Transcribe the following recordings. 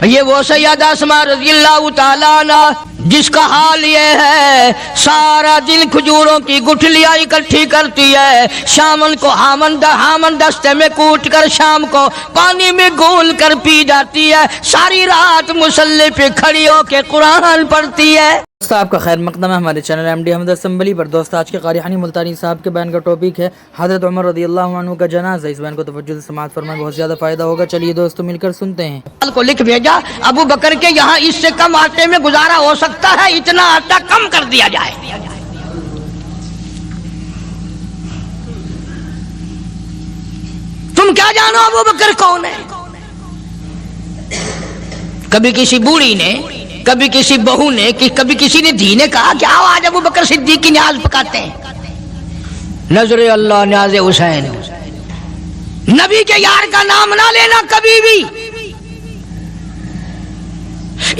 یہ وہ سیدہ اسماء رضی اللہ تعالیٰ عنہ جس کا حال یہ ہے سارا دن کھجوروں کی گٹھلیاں اکٹھی کرتی ہے، شامن کو ہامن دستے میں کوٹ کر شام کو پانی میں گھول کر پی جاتی ہے، ساری رات مصلی پہ کھڑی ہو کے قرآن پڑھتی ہے۔ دوست آپ کا خیر مقدم ہے ہمارے channel M D Ahmad assembly پر۔ دوست آج کے قاری حنی ملتانی صاحب کے بیان کا ٹاپک ہے حضرت عمر رضی اللہ عنہ کا جنازہ۔ اس بیان کو توجہ سے سماعت فرمائیں، بہت زیادہ فائدہ ہوگا۔ چلیے دوستو مل کر سنتے ہیں۔ کو لکھ بھیجا ابو بکر کے یہاں اس سے کم آٹے میں گزارا ہو سکتا ہے، اتنا آٹا کم کر دیا جائے۔ تم کیا جانو ابو بکر کون ہے؟ کبھی کسی بوڑھی نے، کبھی کسی بہو نے، کبھی کسی نے دھی نے کہا کہ آؤ آج ابو بکر صدیق کی نیاز پکاتے ہیں۔ نظر اللہ نیاز حسین، نبی کے یار کا نام نہ لینا کبھی بھی۔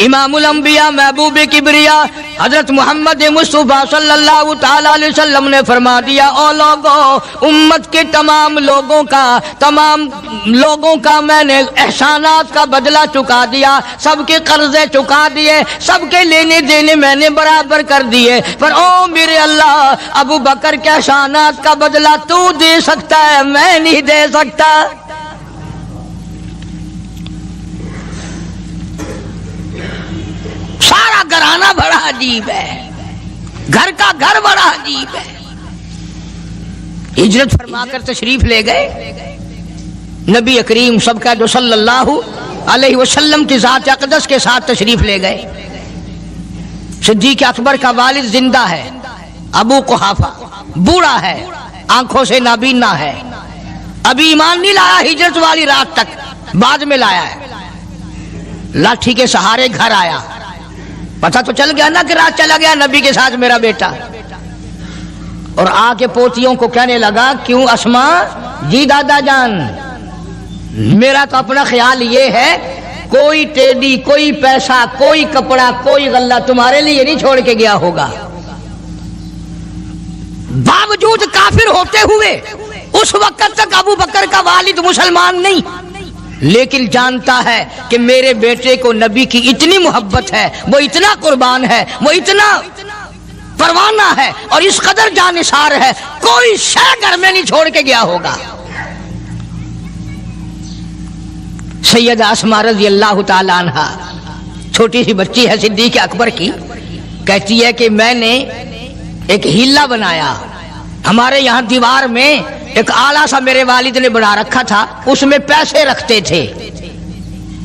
امام الانبیاء محبوب کبریا حضرت محمد مصطفیٰ صلی اللہ تعالی علیہ وسلم نے فرما دیا، او لوگوں، امت کے تمام لوگوں کا میں نے احسانات کا بدلہ چکا دیا، سب کے قرضے چکا دیے، سب کے لینے دینے میں نے برابر کر دیے، پر او میرے اللہ، ابو بکر کے احسانات کا بدلہ تو دے سکتا ہے، میں نہیں دے سکتا۔ سارا گھرانہ بڑا عجیب ہے، گھر کا گھر بڑا عجیب ہے۔ ہجرت فرما کر تشریف لے گئے نبی کریم سب کا جو صلی اللہ علیہ وسلم کی ذات اقدس کے ساتھ تشریف لے گئے۔ صدیق اکبر کا والد زندہ ہے، ابو قحافہ بوڑھا ہے، آنکھوں سے نابینا ہے، ابھی ایمان نہیں لایا ہجرت والی رات تک، بعد میں لایا ہے۔ لاٹھی کے سہارے گھر آیا، پتہ تو چل گیا نا کہ رات چلا گیا نبی کے ساتھ میرا بیٹا، اور آ کے پوتیوں کو کہنے لگا، کیوں اسماء جی دادا جان، میرا تو اپنا خیال یہ ہے کوئی ٹیڈی، کوئی پیسہ، کوئی کپڑا، کوئی غلہ تمہارے لیے نہیں چھوڑ کے گیا ہوگا۔ باوجود کافر ہوتے ہوئے اس وقت تک ابو بکر کا والد مسلمان نہیں، لیکن جانتا ہے کہ میرے بیٹے کو نبی کی اتنی محبت ہے، وہ اتنا قربان ہے، وہ اتنا پروانہ ہے اور اس قدر جانثار ہے، کوئی شے گھر میں نہیں چھوڑ کے گیا ہوگا۔ سیدہ اسماء رضی اللہ تعالی عنہ چھوٹی سی بچی ہے صدیق اکبر کی، کہتی ہے کہ میں نے ایک ہیلا بنایا، ہمارے یہاں دیوار میں ایک آلہ سا میرے والد نے بنا رکھا تھا، اس میں پیسے رکھتے تھے،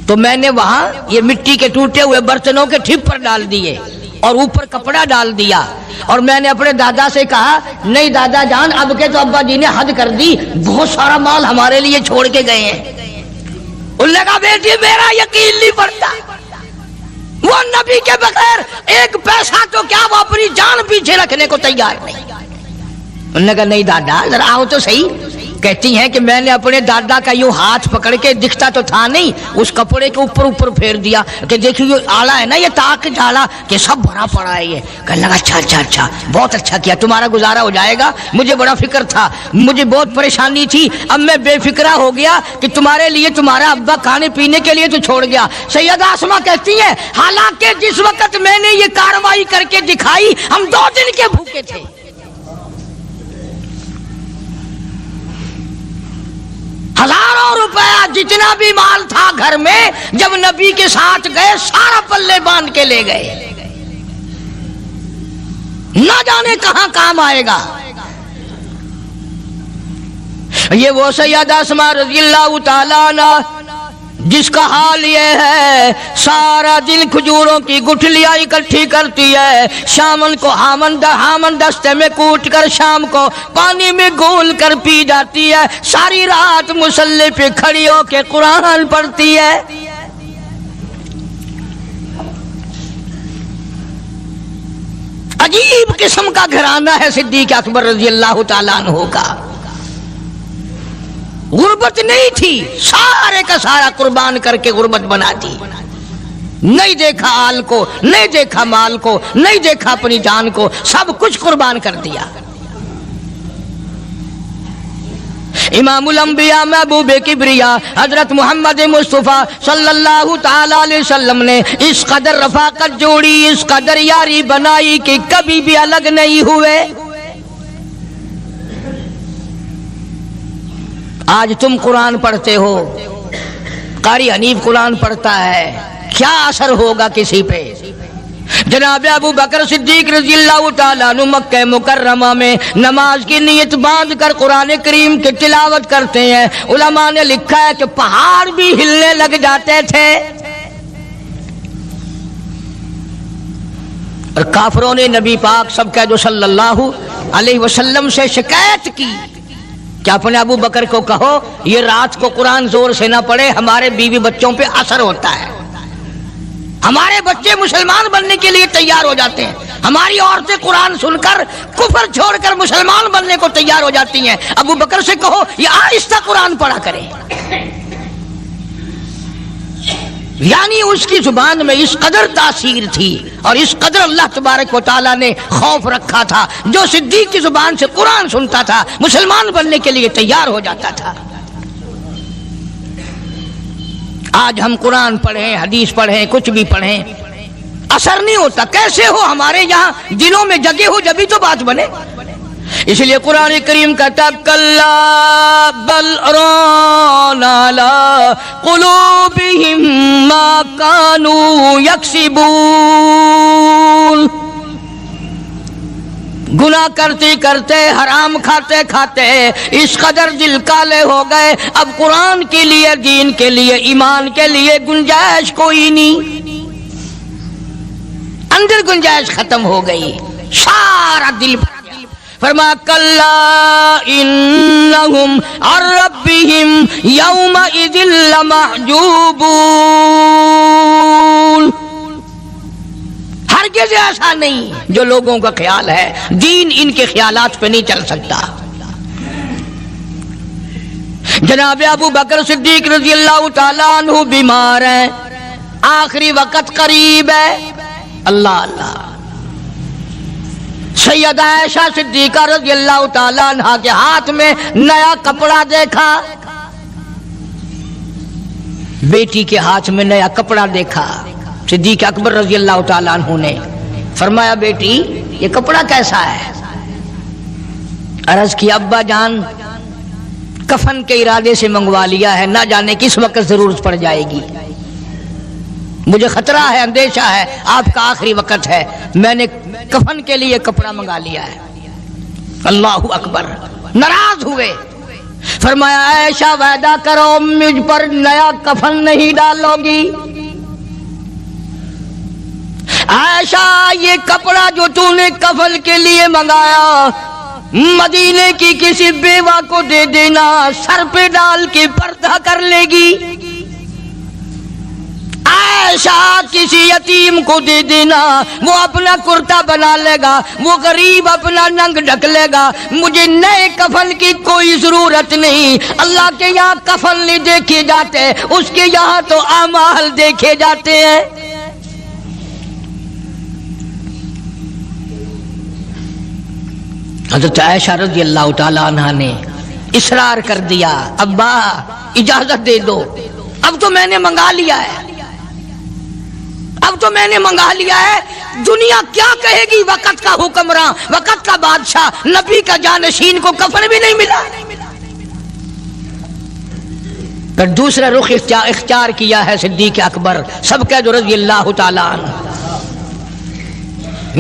تو میں نے وہاں یہ مٹی کے ٹوٹے ہوئے برتنوں کے ٹھپر ڈال دیے اور اوپر کپڑا ڈال دیا، اور میں نے اپنے دادا سے کہا، نہیں دادا جان، اب کے تو ابا جی نے حد کر دی، بہت سارا مال ہمارے لیے چھوڑ کے گئے ہیں۔ ان نے کہا، بیٹی میرا یقین نہیں پڑتا، وہ نبی کے بغیر ایک پیسہ تو کیا وہ اپنی جان پیچھے رکھنے کو تیار نہیں۔ انہوں نے کہا، نہیں دادا ذرا آؤ تو صحیح۔ کہتی ہیں کہ میں نے اپنے دادا کا یوں ہاتھ پکڑ کے، دکھتا تو تھا نہیں، اس کپڑے کے اوپر پھیر دیا کہ دیکھیے یہ آلہ ہے نا، یہ تاک جالا کہ سب بھرا پڑا ہے۔ یہ کہنے لگا، اچھا بہت اچھا کیا، تمہارا گزارا ہو جائے گا، مجھے بڑا فکر تھا، مجھے بہت پریشانی تھی، اب میں بے فکرہ ہو گیا کہ تمہارے لیے تمہارا ابا کھانے پینے کے لیے تو چھوڑ گیا۔ سیدہ اسماء کہتی ہیں، حالانکہ جس وقت میں نے یہ کارروائی کر کے دکھائی، ہم 2 دن کے بھوکے تھے۔ ہزاروں روپیہ جتنا بھی مال تھا گھر میں، جب نبی کے ساتھ گئے سارا پلے باندھ کے لے گئے، نہ جانے کہاں کام آئے گا۔ یہ وہ سیدہ اسماء رضی اللہ تعالی عنہ جس کا حال یہ ہے سارا دن کھجوروں کی گٹھلیاں اکٹھی کرتی ہے، شامن کو ہامن دستے میں کوٹ کر شام کو پانی میں گھول کر پی جاتی ہے، ساری رات مصلی پہ کھڑی ہو کے قرآن پڑھتی ہے۔ عجیب قسم کا گھرانہ ہے صدیق اکبر رضی اللہ تعالیٰ عنہ کا۔ غربت نہیں تھی، سارے کا سارا قربان کر کے غربت بنا دی، نہیں دیکھا آل کو، نہیں دیکھا مال کو، نہیں دیکھا اپنی جان کو، سب کچھ قربان کر دیا۔ امام الانبیاء محبوب کبریا حضرت محمد مصطفیٰ صلی اللہ تعالی علیہ وسلم نے اس قدر رفاقت جوڑی، اس قدر یاری بنائی کہ کبھی بھی الگ نہیں ہوئے۔ آج تم قرآن پڑھتے ہو، قاری حنیف قرآن پڑھتا ہے، کیا اثر ہوگا کسی پہ؟ جناب ابو بکر صدیق رضی اللہ تعالیٰ عنہ مکہ مکرمہ میں نماز کی نیت باندھ کر قرآن کریم کی تلاوت کرتے ہیں۔ علماء نے لکھا ہے کہ پہاڑ بھی ہلنے لگ جاتے تھے، اور کافروں نے نبی پاک سب کا جو صلی اللہ علیہ وسلم سے شکایت کی کہ اپنے ابو بکر کو کہو یہ رات کو قرآن زور سے نہ پڑھے، ہمارے بیوی بچوں پہ اثر ہوتا ہے، ہمارے بچے مسلمان بننے کے لیے تیار ہو جاتے ہیں، ہماری عورتیں قرآن سن کر کفر چھوڑ کر مسلمان بننے کو تیار ہو جاتی ہیں، ابو بکر سے کہو یہ آہستہ قرآن پڑھا کرے۔ یعنی اس کی زبان میں اس قدر تاثیر تھی اور اس قدر اللہ تبارک و تعالیٰ نے خوف رکھا تھا، جو صدیق کی زبان سے قرآن سنتا تھا مسلمان بننے کے لیے تیار ہو جاتا تھا۔ آج ہم قرآن پڑھیں، حدیث پڑھیں، کچھ بھی پڑھیں، اثر نہیں ہوتا۔ کیسے ہو؟ ہمارے یہاں دلوں میں جگہ ہو جبھی تو بات بنے۔ اس لیے قرآن کریم کہتا کلا بل ران علی قلوبہم ما کانوا یکسبون، گناہ کرتے کرتے، حرام کھاتے کھاتے اس قدر دل کالے ہو گئے، اب قرآن کے لیے، دین کے لیے، ایمان کے لیے گنجائش کوئی نہیں، اندر گنجائش ختم ہو گئی، سارا دل بھر گیا۔ فرمایا کلا انہم عن ربہم یومئذ لمحجوبون، ہرگز ایسا نہیں جو لوگوں کا خیال ہے، دین ان کے خیالات پہ نہیں چل سکتا۔ جناب ابو بکر صدیق رضی اللہ تعالیٰ عنہ بیمار ہیں، آخری وقت قریب ہے، اللہ اللہ۔ سیدہ عائشہ صدیقہ رضی اللہ تعالیٰ عنہ کے ہاتھ میں نیا کپڑا دیکھا، بیٹی کے ہاتھ میں نیا کپڑا دیکھا، صدیق اکبر رضی اللہ تعالیٰ عنہ نے فرمایا بیٹی یہ کپڑا کیسا ہے؟ عرض کی ابا جان کفن کے ارادے سے منگوا لیا ہے، نہ جانے کس وقت ضرورت پڑ جائے گی، مجھے خطرہ ہے، اندیشہ ہے، آپ کا آخری وقت ہے، میں نے کفن کے لیے کپڑا منگا لیا ہے۔ اللہ اکبر، ناراض ہوئے، فرمایا عائشہ وعدہ کرو مجھ پر نیا کفن نہیں ڈالو گی۔ عائشہ یہ کپڑا جو تو نے کفن کے لیے منگایا مدینے کی کسی بیوہ کو دے دینا، سر پہ ڈال کے پردہ کر لے گی۔ عائشہ کسی یتیم کو دے دینا، وہ اپنا کرتا بنا لے گا، وہ غریب اپنا ننگ ڈھک لے گا، مجھے نئے کفن کی کوئی ضرورت نہیں۔ اللہ کے یہاں کفن نہیں دیکھے جاتے، اس کے یہاں تو اعمال دیکھے جاتے ہیں۔ حضرت عائشہ رضی اللہ تعالی عنہ نے اصرار کر دیا، ابا اجازت دے دو، اب تو میں نے منگا لیا ہے، اب تو میں نے منگا لیا ہے، دنیا کیا کہے گی؟ وقت کا حکمراں، وقت کا بادشاہ، نبی کا جانشین کو کفن بھی نہیں ملا۔ پھر دوسرا رخ اختیار کیا ہے صدیق اکبر سب کا جو رضی اللہ تعالیٰ عنہ،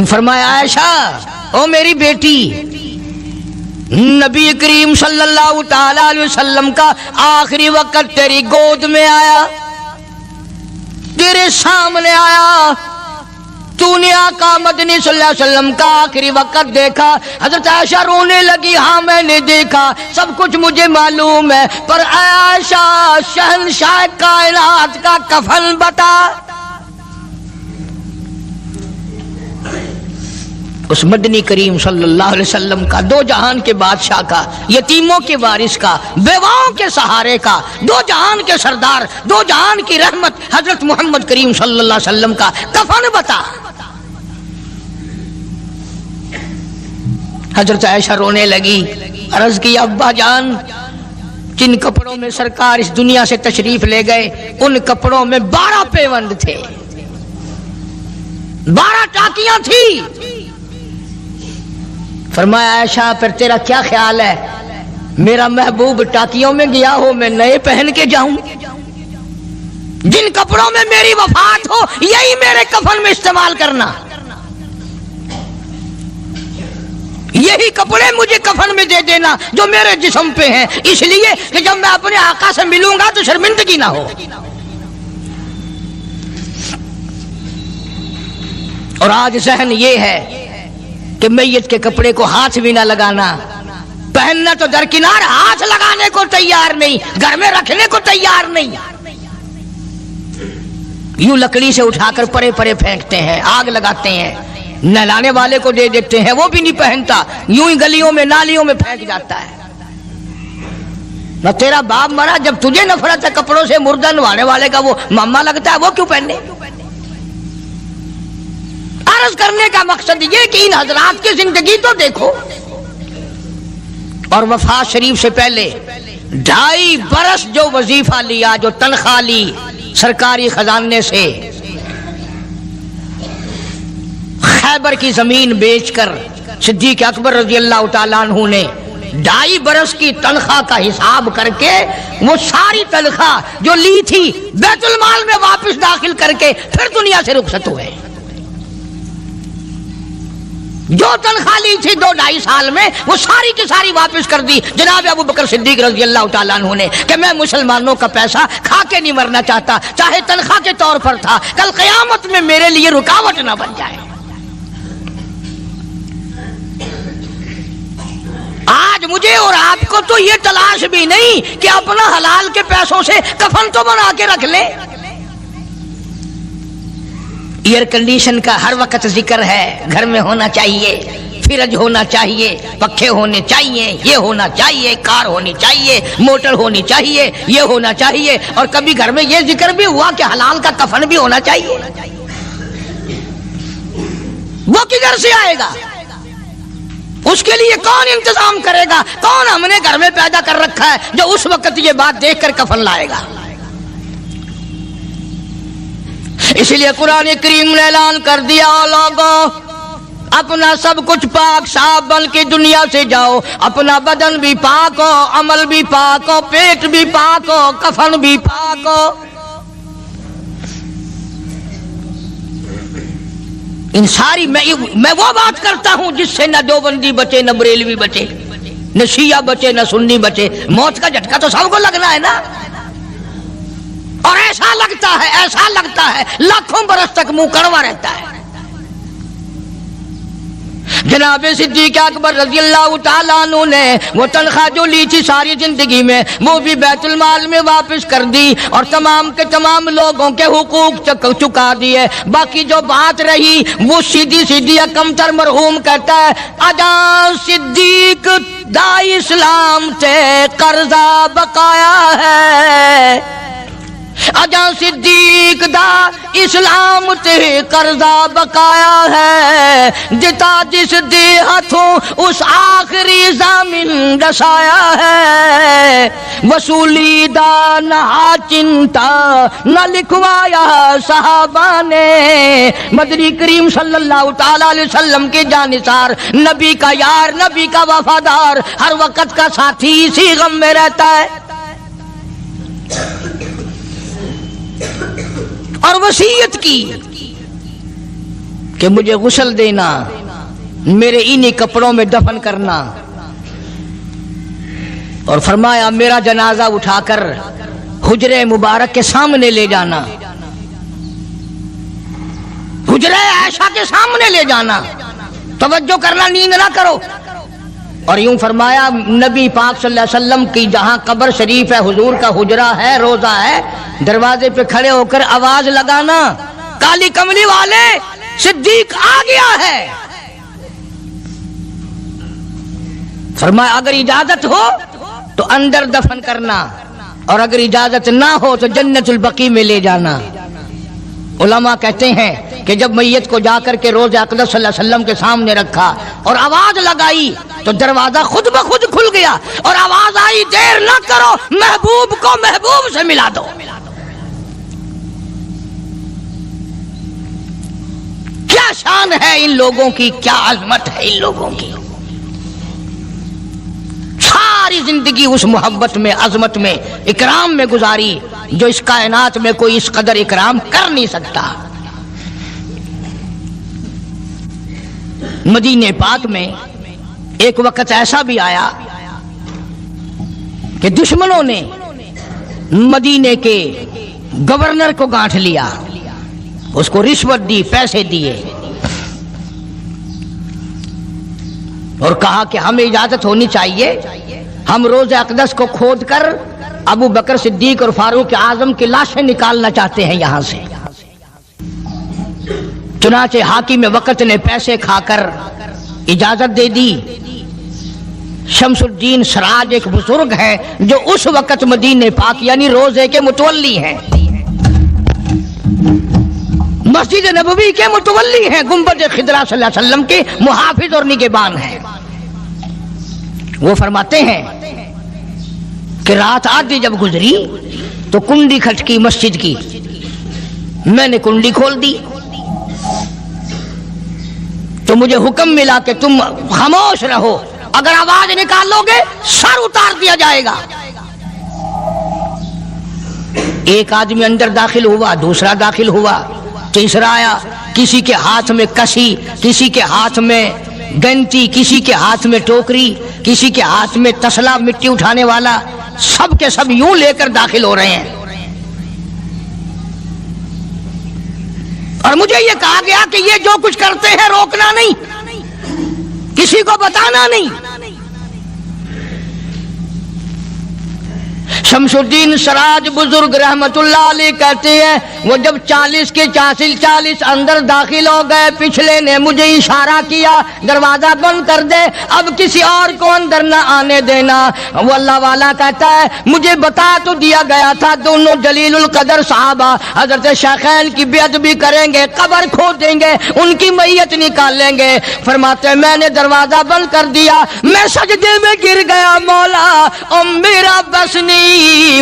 فرمایا عائشہ او میری بیٹی، نبی کریم صلی اللہ تعالی علیہ وسلم کا آخری وقت تیری گود میں آیا، تیرے سامنے آیا، تو نے آقا مدنی صلی اللہ علیہ وسلم کا آخری وقت دیکھا۔ حضرت عائشہ رونے لگی، ہاں میں نے دیکھا، سب کچھ مجھے معلوم ہے، پر عائشہ شہنشاہ کائنات کا کفن بتا۔ اس مدنی کریم صلی اللہ علیہ وسلم کا، دو جہان کے بادشاہ کا، یتیموں کے وارث کا، بیواؤں کے سہارے کا، دو جہان کے سردار، دو جہان کی رحمت حضرت محمد کریم صلی اللہ علیہ وسلم کا کفن بتا۔ حضرت عائشہ رونے لگی، عرض کی ابا جان جن کپڑوں میں سرکار اس دنیا سے تشریف لے گئے ان کپڑوں میں 12 پیوند تھے، 12 ٹاکیاں تھی۔ فرمایا عائشہ پھر تیرا کیا خیال ہے، میرا محبوب ٹاکیوں میں گیا ہو میں نئے پہن کے جاؤں؟ جن کپڑوں میں میری وفات ہو یہی میرے کفن میں استعمال کرنا، یہی کپڑے مجھے کفن میں دے دینا جو میرے جسم پہ ہیں، اس لیے کہ جب میں اپنے آقا سے ملوں گا تو شرمندگی نہ ہو۔ اور آج ذہن یہ ہے کہ میت کے کپڑے کو ہاتھ بھی نہ لگانا، پہننا تو درکنار، ہاتھ لگانے کو تیار نہیں، گھر میں رکھنے کو تیار نہیں، یوں لکڑی سے اٹھا کر پرے پرے پھینکتے ہیں، آگ لگاتے ہیں، نہلانے والے کو دے دیتے ہیں، وہ بھی نہیں پہنتا، یوں ہی گلیوں میں نالیوں میں پھینک جاتا ہے۔ نہ تیرا باپ مرا، جب تجھے نفرت ہے کپڑوں سے، مردہ نوانے والے کا وہ ماما لگتا ہے، وہ کیوں پہنے؟ عرض کرنے کا مقصد یہ کہ ان حضرات کی زندگی تو دیکھو، اور وفات شریف سے پہلے 2.5 برس جو وظیفہ لیا، جو تنخواہ لی سرکاری خزانے سے، خیبر کی زمین بیچ کر صدیق اکبر رضی اللہ تعالیٰ عنہ نے 2.5 برس کی تنخواہ کا حساب کر کے وہ ساری تنخواہ جو لی تھی بیت المال میں واپس داخل کر کے پھر دنیا سے رخصت ہوئے۔ جو تنخواہ لی تھی 2-2.5 سال میں وہ ساری کی ساری واپس کر دی جناب ابو بکر صدیق رضی اللہ تعالیٰ عنہ نے، کہ میں مسلمانوں کا پیسہ کھا کے نہیں مرنا چاہتا، چاہے تنخواہ کے طور پر تھا، کل قیامت میں میرے لیے رکاوٹ نہ بن جائے۔ آج مجھے اور آپ کو تو یہ تلاش بھی نہیں کہ اپنا حلال کے پیسوں سے کفن تو بنا کے رکھ لیں۔ ایئر کنڈیشن کا ہر وقت ذکر ہے، گھر میں ہونا چاہیے، فریج ہونا چاہیے، پنکھے ہونے چاہیے، یہ ہونا چاہیے، کار ہونی چاہیے، موٹر ہونی چاہیے، یہ ہونا چاہیے، اور کبھی گھر میں یہ ذکر بھی ہوا کہ حلال کا کفن بھی ہونا چاہیے۔ وہ کدھر سے آئے گا؟ اس کے لیے کون انتظام کرے گا؟ کون ہم نے گھر میں پیدا کر رکھا ہے جو اس وقت یہ بات دیکھ کر کفن لائے گا؟ اس لیے قرآن کریم نے اعلان کر دیا، لوگوں اپنا سب کچھ پاک صاف بن کے دنیا سے جاؤ، اپنا بدن بھی پاک ہو، عمل بھی پاک ہو، پیٹ بھی پاک ہو، کفن بھی پاک ہو۔ ان ساری میں وہ بات کرتا ہوں جس سے نہ دیوبندی بچے، نہ بریلوی بچے، نہ شیعہ بچے، نہ سنی بچے۔ موت کا جھٹکا تو سب کو لگنا ہے نا، اور ایسا لگتا ہے لاکھوں برس تک منہ کڑوا رہتا ہے۔ جناب صدیق اکبر رضی اللہ تعالیٰ عنہ نے وہ تنخواہ جو لی تھی ساری زندگی میں وہ بھی بیت المال میں واپس کر دی، اور تمام کے تمام لوگوں کے حقوق چکا دیے۔ باقی جو بات رہی وہ سیدھی کمتر مرحوم کہتا ہے، اجاں صدیق دا اسلام تے قرضہ بقایا ہے، اجاں صدیق دا اسلام تے قرضہ بقایا ہے، جتا جس دے ہاتھوں اس آخری زمین دسایا ہے، وصولی دا نہ چنتا نہ لکھوایا صحابہ نے، مدنی کریم صلی اللہ تعالی علیہ وسلم کے جانثار، نبی کا یار، نبی کا وفادار، ہر وقت کا ساتھی، اسی غم میں رہتا ہے۔ اور وصیت کی کہ مجھے غسل دینا، میرے انہی کپڑوں میں دفن کرنا، اور فرمایا میرا جنازہ اٹھا کر حجرے مبارک کے سامنے لے جانا، حجرے عائشہ کے سامنے لے جانا، توجہ کرنا، نیند نہ کرو۔ اور یوں فرمایا نبی پاک صلی اللہ علیہ وسلم کی جہاں قبر شریف ہے، حضور کا حجرہ ہے، روضہ ہے، دروازے پہ کھڑے ہو کر آواز لگانا، کالی کملی والے صدیق آ گیا ہے۔ فرمایا اگر اجازت ہو تو اندر دفن کرنا، اور اگر اجازت نہ ہو تو جنت البقیع میں لے جانا۔ علماء کہتے ہیں کہ جب میت کو جا کر کے روضہ اقدس صلی اللہ علیہ وسلم کے سامنے رکھا اور آواز لگائی تو دروازہ خود بخود کھل گیا اور آواز آئی دیر نہ کرو، محبوب کو محبوب سے ملا دو۔ کیا شان ہے ان لوگوں کی، کیا عظمت ہے ان لوگوں کی، ساری زندگی اس محبت میں، عظمت میں، اکرام میں گزاری جو اس کائنات میں کوئی اس قدر اکرام کر نہیں سکتا۔ مدینہ پاک میں ایک وقت ایسا بھی آیا کہ دشمنوں نے مدینے کے گورنر کو گانٹھ لیا، اس کو رشوت دی، پیسے دیے اور کہا کہ ہمیں اجازت ہونی چاہیے، ہم روضہ اقدس کو کھود کر ابو بکر صدیق اور فاروق اعظم کی لاشیں نکالنا چاہتے ہیں یہاں سے۔ چنانچہ حاکم وقت نے پیسے کھا کر اجازت دے دی۔ شمس الدین سراج ایک بزرگ ہے جو اس وقت مدینہ پاک یعنی روضے کے متولی ہیں، مسجد نبوی کے متولی ہیں، گنبد خضرا صلی اللہ علیہ وسلم کے محافظ اور نگہبان ہیں۔ وہ فرماتے ہیں کہ رات آدھی جب گزری تو کنڈی کھٹکی مسجد کی، میں نے کنڈی کھول دی تو مجھے حکم ملا کہ تم خاموش رہو، اگر آواز نکالو گے سر اتار دیا جائے گا۔ ایک آدمی اندر داخل ہوا، دوسرا داخل ہوا، تیسرا آیا، کسی کے ہاتھ میں کسی، کسی کے ہاتھ میں گنتی، کسی کے ہاتھ میں ٹوکری، کسی کے ہاتھ میں تسلا مٹی اٹھانے والا، سب کے سب یوں لے کر داخل ہو رہے ہیں۔ اور مجھے یہ کہا گیا کہ یہ جو کچھ کرتے ہیں روکنا نہیں، کسی کو بتانا نہیں۔ شمس الدین سراج بزرگ رحمت اللہ علیہ کہتے ہیں وہ جب 40 کے 40 اندر داخل ہو گئے، پچھلے نے مجھے اشارہ کیا دروازہ بند کر دے، اب کسی اور کو اندر نہ آنے دینا۔ وہ اللہ والا کہتا ہے مجھے بتا تو دیا گیا تھا دونوں جلیل القدر صحابہ حضرت شیخین کی بے ادبی کریں گے، قبر کھود دیں گے، ان کی میت نکال لیں گے۔ فرماتے ہیں میں نے دروازہ بند کر دیا، میں سجدے میں گر گیا، مولا اور میرا بس نہیں،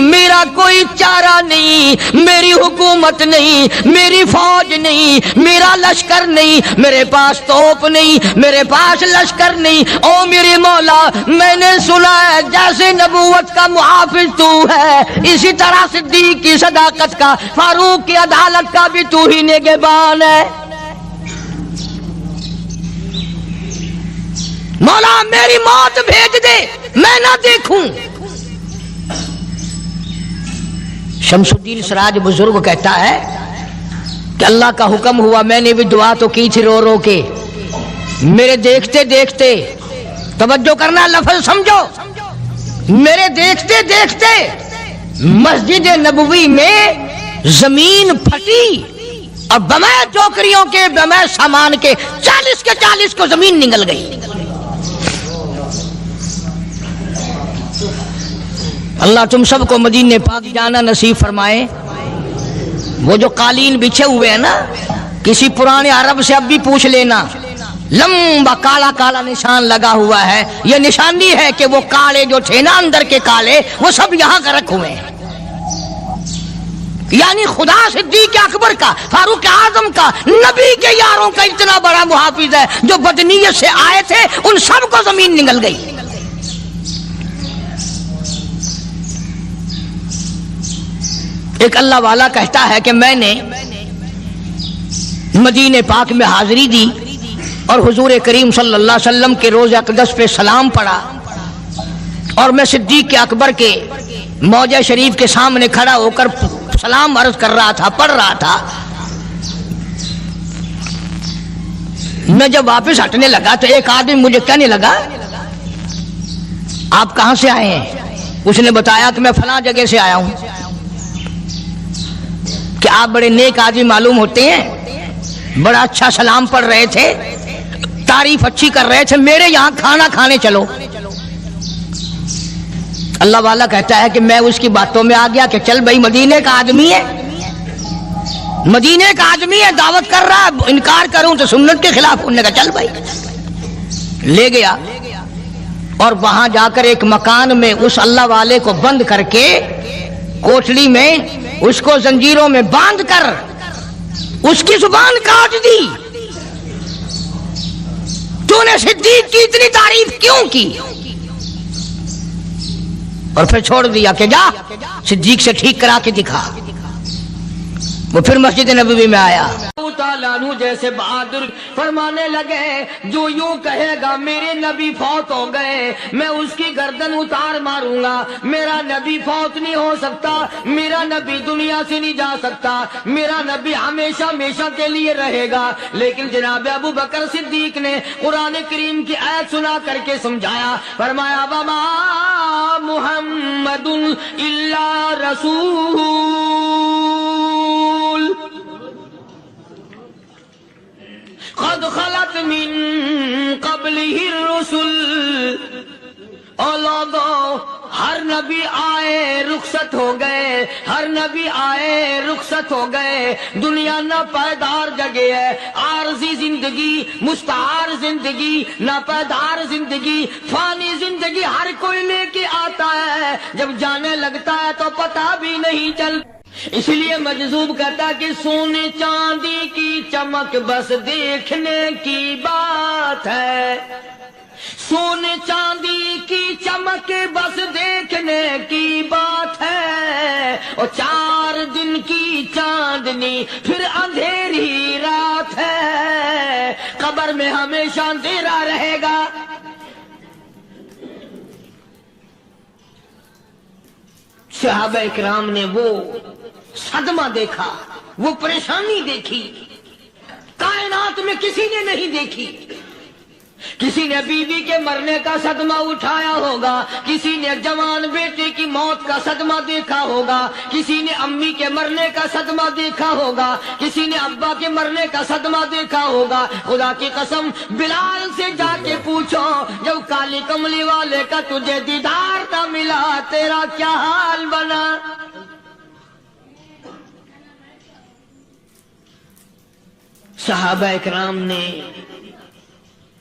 میرا کوئی چارہ نہیں، میری حکومت نہیں، میری فوج نہیں، میرا لشکر نہیں، میرے پاس توپ نہیں، میرے پاس لشکر نہیں۔ او میرے مولا میں نے سنا ہے جیسے نبوت کا محافظ تو ہے، اسی طرح صدیق کی صداقت کا، فاروق کی عدالت کا بھی تو ہی نگہبان ہے۔ مولا میری موت بھیج دے، میں نہ دیکھوں۔ شمس الدین سراج بزرگ کہتا ہے کہ اللہ کا حکم ہوا، میں نے بھی دعا تو کی تھی رو رو کے، میرے دیکھتے دیکھتے، توجہ کرنا لفظ سمجھو، میرے دیکھتے دیکھتے مسجد نبوی میں زمین پھٹی اور بمے ٹوکریوں کے، بمے سامان کے 40 کے 40 کو زمین نگل گئی۔ اللہ تم سب کو مدینہ پاک جانا نصیب فرمائے۔ وہ جو قالین بچھے ہوئے ہیں نا، کسی پرانے عرب سے اب بھی پوچھ لینا، لمبا کالا کالا نشان لگا ہوا ہے، یہ نشانی ہے کہ وہ کالے جو تھے نا اندر کے کالے، وہ سب یہاں کا رکھ ہوئے ہیں۔ یعنی خدا صدیق اکبر کا، فاروق اعظم کا، نبی کے یاروں کا اتنا بڑا محافظ ہے، جو بدنیت سے آئے تھے ان سب کو زمین نگل گئی۔ ایک اللہ والا کہتا ہے کہ میں نے مدینہ پاک میں حاضری دی اور حضور کریم صلی اللہ علیہ وسلم کے روضہ اقدس پہ سلام پڑھا، اور میں صدیق اکبر کے موضع شریف کے سامنے کھڑا ہو کر سلام عرض کر رہا تھا، پڑھ رہا تھا۔ میں جب واپس ہٹنے لگا تو ایک آدمی مجھے کہنے لگا آپ کہاں سے آئے ہیں؟ اس نے بتایا کہ میں فلاں جگہ سے آیا ہوں۔ کہ آپ بڑے نیک آدمی معلوم ہوتے ہیں، بڑا اچھا سلام پڑھ رہے تھے، تعریف اچھی کر رہے تھے، میرے یہاں کھانا کھانے چلو۔ اللہ والا کہتا ہے کہ میں اس کی باتوں میں آ گیا کہ چل بھائی، مدینے کا آدمی ہے، مدینے کا آدمی ہے، دعوت کر رہا ہے، انکار کروں تو سنت کے خلاف، انہوں نے کہا چل بھائی، لے گیا۔ اور وہاں جا کر ایک مکان میں اس اللہ والے کو بند کر کے کوٹڑی میں اس کو زنجیروں میں باندھ کر اس کی زبان کاٹ دی. تو نے صدیق کی اتنی تعریف کیوں کی؟ اور پھر چھوڑ دیا کہ جا صدیق سے ٹھیک کرا کے دکھا. وہ پھر مسجد نبوی میں آیا. جیسے بہادر فرمانے لگے جو یوں کہے گا میرے نبی فوت ہو گئے میں اس کی گردن اتار ماروں گا. میرا نبی فوت نہیں ہو سکتا, میرا نبی دنیا سے نہیں جا سکتا, میرا نبی ہمیشہ ہمیشہ کے لیے رہے گا. لیکن جناب ابو بکر صدیق نے قرآن کریم کی آیت سنا کر کے سمجھایا. فرمایا وما محمد الا رسول قد خلت من قبلہ الرسل. ہر نبی آئے رخصت ہو گئے, ہر نبی آئے رخصت ہو گئے. دنیا نہ پائیدار جگہ ہے, عارضی زندگی, مستعار زندگی, نہ پائیدار زندگی, فانی زندگی ہر کوئی لے کے آتا ہے. جب جانے لگتا ہے تو پتہ بھی نہیں چلتا. اس لیے مجذوب کہتا کہ سونے چاندی کی چمک بس دیکھنے کی بات ہے, سونے چاندی کی چمک بس دیکھنے کی بات ہے. اور 4 دن کی چاندنی پھر اندھیری رات ہے, قبر میں ہمیشہ اندھیرا رہے گا. صحابہ اکرام نے وہ صدمہ دیکھا, وہ پریشانی دیکھی, کائنات میں کسی نے نہیں دیکھی. کسی نے بیوی کے مرنے کا صدمہ اٹھایا ہوگا, کسی نے جوان بیٹے کی موت کا صدمہ دیکھا ہوگا, کسی نے امی کے مرنے کا صدمہ دیکھا ہوگا, کسی نے ابا کے مرنے کا صدمہ دیکھا ہوگا. خدا کی قسم بلال سے جا کے پوچھو جب کالی کملی والے کا تجھے دیدار نہ ملا تیرا کیا حال بنا. صحابہ اکرام نے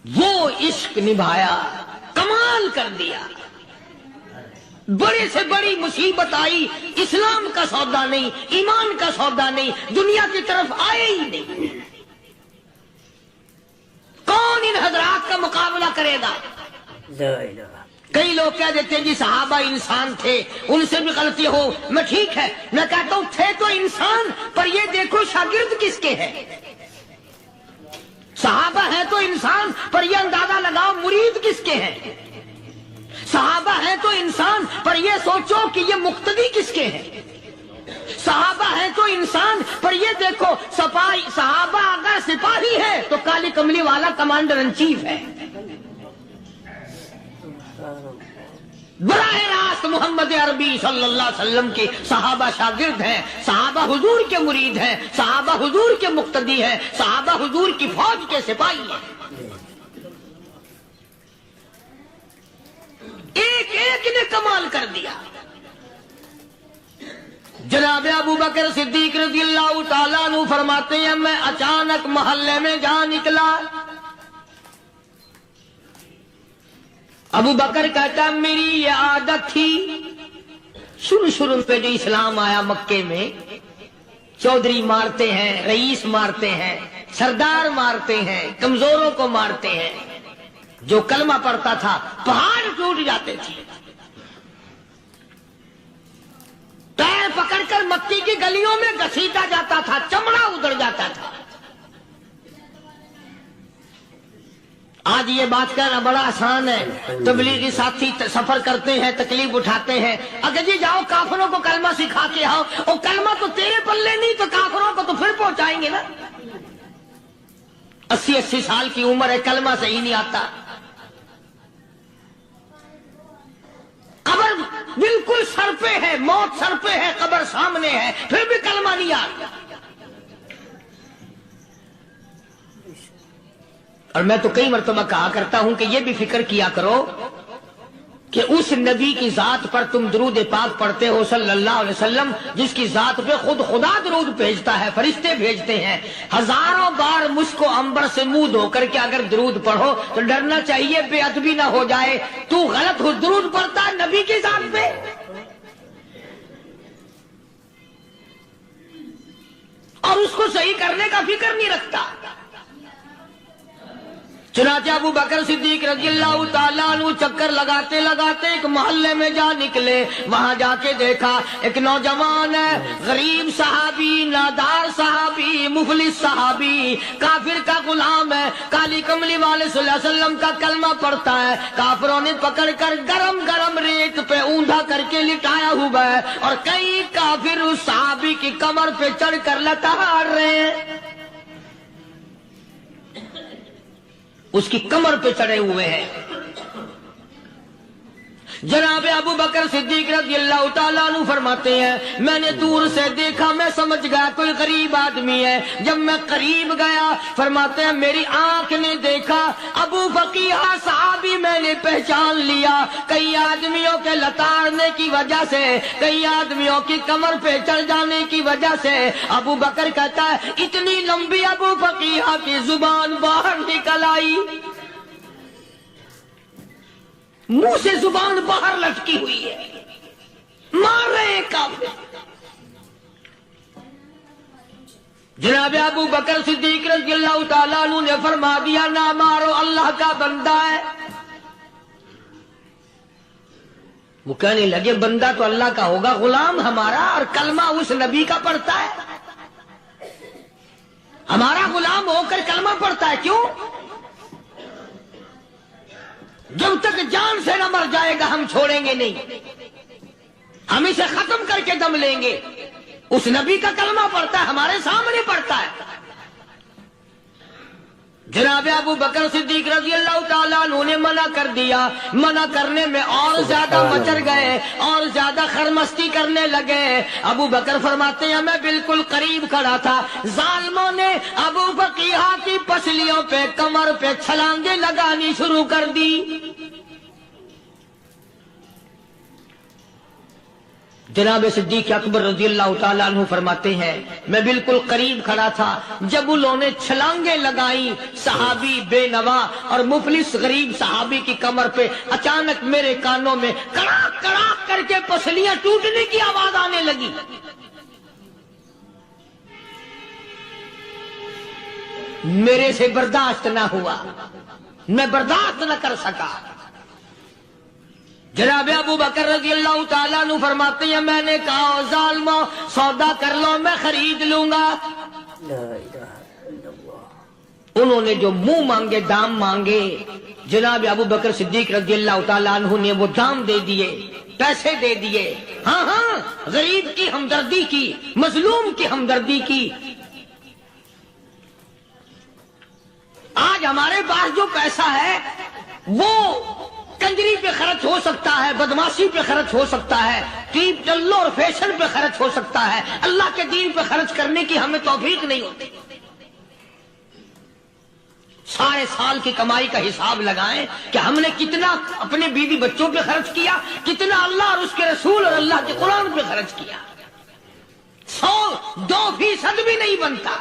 وہ عشق نبھایا, کمال کر دیا. بڑے سے بڑی مصیبت آئی, اسلام کا سودا نہیں, ایمان کا سودا نہیں, دنیا کی طرف آئے ہی نہیں. کون ان حضرات کا مقابلہ کرے گا؟ کئی لوگ کہہ دیتے ہیں جی صحابہ انسان تھے, ان سے بھی غلطی ہو. میں ٹھیک ہے, میں کہتا ہوں تھے تو انسان, پر یہ دیکھو شاگرد کس کے ہیں. صحابہ ہیں تو انسان, پر یہ اندازہ لگاؤ مرید کس کے ہیں. صحابہ ہیں تو انسان, پر یہ سوچو کہ یہ مقتدی کس کے ہیں. صحابہ ہیں تو انسان, پر یہ دیکھو صحابہ اگر سپاہی ہے تو کالی کملی والا کمانڈر ان چیف ہے. براہ راست محمد عربی صلی اللہ علیہ وسلم کے صحابہ شاگرد ہیں, صحابہ حضور کے مرید ہیں, صحابہ حضور کے مقتدی ہیں, صحابہ حضور کی فوج کے سپاہی ہیں. ایک ایک نے کمال کر دیا. جناب ابو بکر صدیق رضی اللہ تعالیٰ عنہ فرماتے ہیں میں اچانک محلے میں جا نکلا. ابو بکر کہتا میری یہ عادت تھی, شروع پہ جو اسلام آیا مکے میں, چودھری مارتے ہیں, رئیس مارتے ہیں, سردار مارتے ہیں, کمزوروں کو مارتے ہیں. جو کلمہ پڑھتا تھا پہاڑ ٹوٹ جاتے تھے. پیر پکڑ کر مکی کی گلیوں میں گھسیٹا جاتا تھا, چمڑا ادھڑ جاتا تھا. آج یہ بات کہنا بڑا آسان ہے, تبلیغی ساتھی سفر کرتے ہیں, تکلیف اٹھاتے ہیں, اگر جی جاؤ کافروں کو کلمہ سکھا کے آؤ, اور کلمہ تو تیرے پلے نہیں تو کافروں کو تو پھر پہنچائیں گے نا. 80 سال کی عمر ہے, کلمہ صحیح نہیں آتا. قبر بالکل سر پہ ہے, موت سر پہ ہے, قبر سامنے ہے, پھر بھی کلمہ نہیں آتا. اور میں تو کئی مرتبہ کہا کرتا ہوں کہ یہ بھی فکر کیا کرو کہ اس نبی کی ذات پر تم درود پاک پڑھتے ہو صلی اللہ علیہ وسلم، جس کی ذات پہ خود خدا درود بھیجتا ہے، فرشتے بھیجتے ہیں، ہزاروں بار مجھ کو عنبر سے منہ دھو کر کے اگر درود پڑھو تو ڈرنا چاہیے بے ادبی نہ ہو جائے، تو غلط درود پڑھتا ہے نبی کی ذات پہ۔ اور اس کو صحیح کرنے کا فکر نہیں رکھتا۔ چنانچہ ابو بکر صدیق رضی اللہ تعالیٰ عنہ چکر لگاتے لگاتے ایک محلے میں جا نکلے، وہاں جا کے دیکھا ایک نوجوان ہے، غریب صحابی، نادار صحابی، مفلس صحابی، کافر کا غلام ہے، کالی کملی والے صلی اللہ علیہ وسلم کا کلمہ پڑھتا ہے، کافروں نے پکڑ کر گرم گرم ریت پہ اوندا کر کے لٹایا ہوا ہے، اور کئی کافر اس صحابی کی کمر پہ چڑھ کر لتاڑ رہے ہیں، اس کی کمر پہ چڑھے ہوئے ہیں۔ جناب ابو بکر صدیق رضی اللہ تعالیٰ عنہ فرماتے ہیں میں نے دور سے دیکھا، میں سمجھ گیا کوئی غریب آدمی ہے، جب میں قریب گیا فرماتے ہیں میری آنکھ نے دیکھا ابو فقیہ صحابی، میں نے پہچان لیا، کئی آدمیوں کے لتاڑنے کی وجہ سے، کئی آدمیوں کی کمر پہ چڑھ جانے کی وجہ سے ابو بکر کہتا ہے اتنی لمبی ابو فقیہ کی زبان باہر نکل آئی، منہ سے زبان باہر لٹکی ہوئی ہے، مار رہے ہیں کافر۔ جناب ابو بکر صدیق رضی اللہ تعالیٰ عنہ نے فرما دیا نہ مارو، اللہ کا بندہ ہے۔ وہ کہنے لگے بندہ تو اللہ کا ہوگا، غلام ہمارا، اور کلمہ اس نبی کا پڑھتا ہے، ہمارا غلام ہو کر کلمہ پڑھتا ہے، کیوں؟ جب تک جان سے نہ مر جائے گا ہم چھوڑیں گے نہیں، ہم اسے ختم کر کے دم لیں گے۔ اس نبی کا کلمہ پڑھتا ہے، ہمارے سامنے پڑھتا ہے۔ جناب ابو بکر صدیق رضی اللہ تعالیٰ عنہ نے منع کر دیا، منع کرنے میں اور زیادہ مچر گئے اور زیادہ خرمستی کرنے لگے۔ ابو بکر فرماتے ہیں میں بالکل قریب کھڑا تھا، ظالموں نے ابو فقیہ کی پسلیوں پہ کمر پہ چھلانگیں لگانی شروع کر دی۔ جناب صدیق اکبر رضی اللہ تعالیٰ عنہ فرماتے ہیں میں بالکل قریب کھڑا تھا، جب انہوں نے چھلانگیں لگائیں صحابی بے نوا اور مفلس غریب صحابی کی کمر پہ، اچانک میرے کانوں میں کڑاک کڑاک کر کے پسلیاں ٹوٹنے کی آواز آنے لگی۔ میرے سے برداشت نہ ہوا، میں برداشت نہ کر سکا۔ جناب ابو بکر رضی اللہ تعالیٰ عنہ فرماتے ہیں میں نے کہا ظالمو سودا کر لو میں خرید لوں گا۔ انہوں نے جو منہ مانگے دام مانگے، جناب ابو بکر صدیق رضی اللہ تعالیٰ عنہ نے وہ دام دے دیے، پیسے دے دیے۔ ہاں ہاں، غریب کی ہمدردی کی، مظلوم کی ہمدردی کی۔ آج ہمارے پاس جو پیسہ ہے وہ کنجری پہ خرچ ہو سکتا ہے، بدماشی پہ خرچ ہو سکتا ہے، ٹیپ ٹلو اور فیشن پہ خرچ ہو سکتا ہے، اللہ کے دین پہ خرچ کرنے کی ہمیں توفیق نہیں ہوتی۔ سارے سال کی کمائی کا حساب لگائیں کہ ہم نے کتنا اپنے بیوی بچوں پہ خرچ کیا، کتنا اللہ اور اس کے رسول اور اللہ کے قرآن پہ خرچ کیا، 100-2% بھی نہیں بنتا۔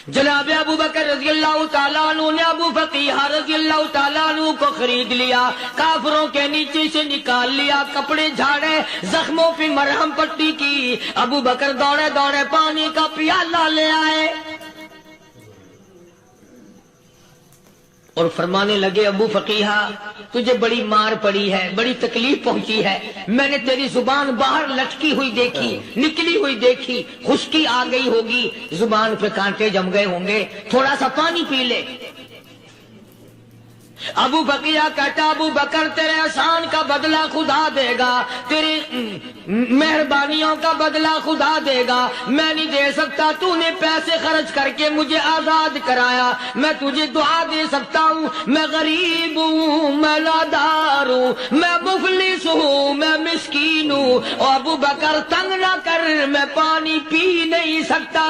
جناب ابو بکر رضی اللہ تعالیٰ عنہ نے ابو فقیہ رضی اللہ تعالیٰ عنہ کو خرید لیا، کافروں کے نیچے سے نکال لیا، کپڑے جھاڑے، زخموں پہ مرہم پٹی کی۔ ابو بکر دوڑے دوڑے پانی کا پیالہ لے آئے اور فرمانے لگے ابو فقیہ تجھے بڑی مار پڑی ہے، بڑی تکلیف پہنچی ہے، میں نے تیری زبان باہر لٹکی ہوئی دیکھی، نکلی ہوئی دیکھی، خشکی آ گئی ہوگی، زبان پہ کانٹے جم گئے ہوں گے، تھوڑا سا پانی پی لے۔ ابو فقیہ کہتا ابو بکر تیرے احسان کا بدلہ خدا دے گا، تیری مہربانیوں کا بدلہ خدا دے گا، میں نہیں دے سکتا، تو نے پیسے خرچ کر کے مجھے آزاد کرایا، میں تجھے دعا دے سکتا ہوں، میں غریب ہوں، میں نادار ہوں، میں مفلس ہوں، میں مسکین ہوں، اور ابو بکر تنگ نہ کر، میں پانی پی نہیں سکتا۔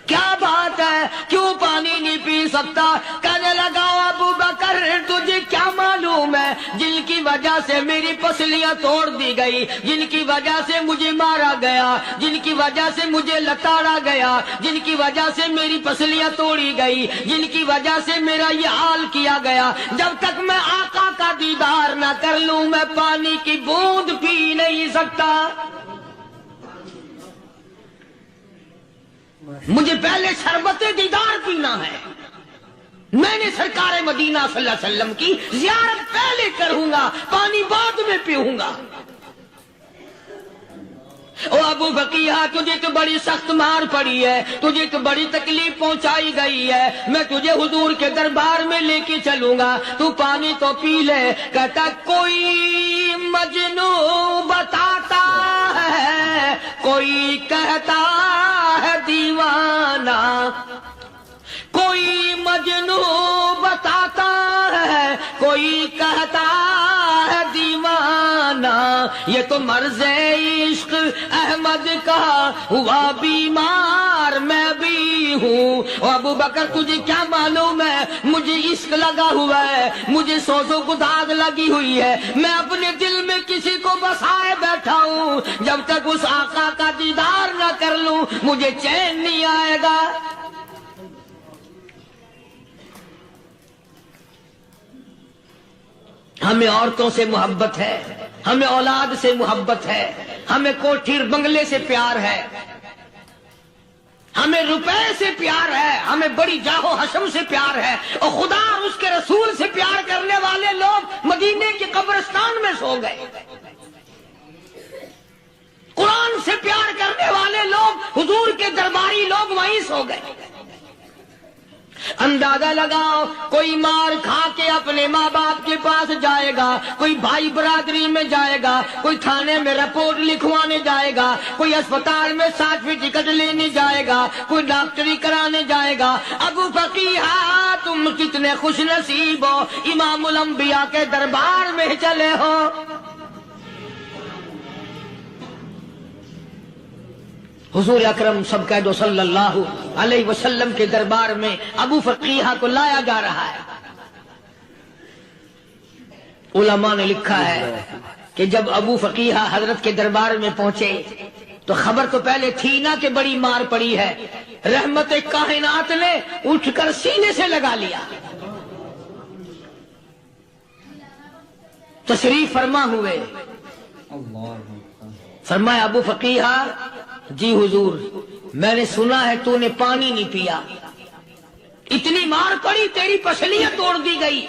کیا بات ہے, کیوں پانی نہیں پی سکتا؟ کہنے لگا ابو بکر تجھے کیا معلوم ہے جن کی وجہ سے میری پسلیاں توڑ دی گئی, جن کی وجہ سے مجھے مارا گیا, جن کی وجہ سے مجھے لتاڑا گیا, جن کی وجہ سے میری پسلیاں توڑی گئی, جن کی وجہ سے میرا یہ حال کیا گیا, جب تک میں آقا کا دیدار نہ کر لوں میں پانی کی بوند پی نہیں سکتا. مجھے پہلے شربت دیدار پینا ہے. میں نے سرکار مدینہ صلی اللہ علیہ وسلم کی زیارت پہلے کروں گا, پانی بعد میں پیوں گا. او ابو بقیہ تجھے تو بڑی سخت مار پڑی ہے, تجھے تو بڑی تکلیف پہنچائی گئی ہے, میں تجھے حضور کے دربار میں لے کے چلوں گا, تو پانی تو پی لے. کہتا کوئی مجنوں بتاتا ہے, کوئی کہتا ہے دیوانہ, کوئی مجنوں بتاتا ہے, کوئی کہتا ہے دیوانہ, یہ تو مرض عشق احمد کا ہوا بیمار میں بھی ہوں. ابو بکر تجھے کیا معلوم ہے مجھے عشق لگا ہوا ہے, مجھے سوزو گداگ لگی ہوئی ہے, میں اپنے دل میں کسی کو بسائے بیٹھا ہوں, جب تک اس آقا کا دیدار نہ کر لوں مجھے چین نہیں آئے گا. ہمیں عورتوں سے محبت ہے, ہمیں اولاد سے محبت ہے, ہمیں کوٹھی بنگلے سے پیار ہے, ہمیں روپے سے پیار ہے, ہمیں بڑی جاہ و حشم سے پیار ہے, اور خدا اور اس کے رسول سے پیار کرنے والے لوگ مدینے کے قبرستان میں سو گئے. قرآن سے پیار کرنے والے لوگ حضور کے درباری لوگ وہیں سو گئے. اندازہ لگاؤ, کوئی مار کھا کے اپنے ماں باپ کے پاس جائے گا, کوئی بھائی برادری میں جائے گا, کوئی تھانے میں رپورٹ لکھوانے جائے گا, کوئی اسپتال میں 60ویں ٹکٹ لینے جائے گا, کوئی ڈاکٹری کرانے جائے گا. ابو فقیہ تم کتنے خوش نصیب ہو, امام الانبیاء کے دربار میں چلے ہو. حضور اکرم سب کہہ دو صلی اللہ علیہ وسلم کے دربار میں ابو فقیہ کو لایا جا رہا ہے. علماء نے لکھا ہے کہ جب ابو فقیہ حضرت کے دربار میں پہنچے تو خبر تو پہلے تھی نا کہ بڑی مار پڑی ہے, رحمت کائنات نے اٹھ کر سینے سے لگا لیا. تشریف فرما ہوئے, فرمایا ابو فقیہ جی حضور میں نے سنا ہے تو نے پانی نہیں پیا, اتنی مار پڑی تیری پسلیاں توڑ دی گئی,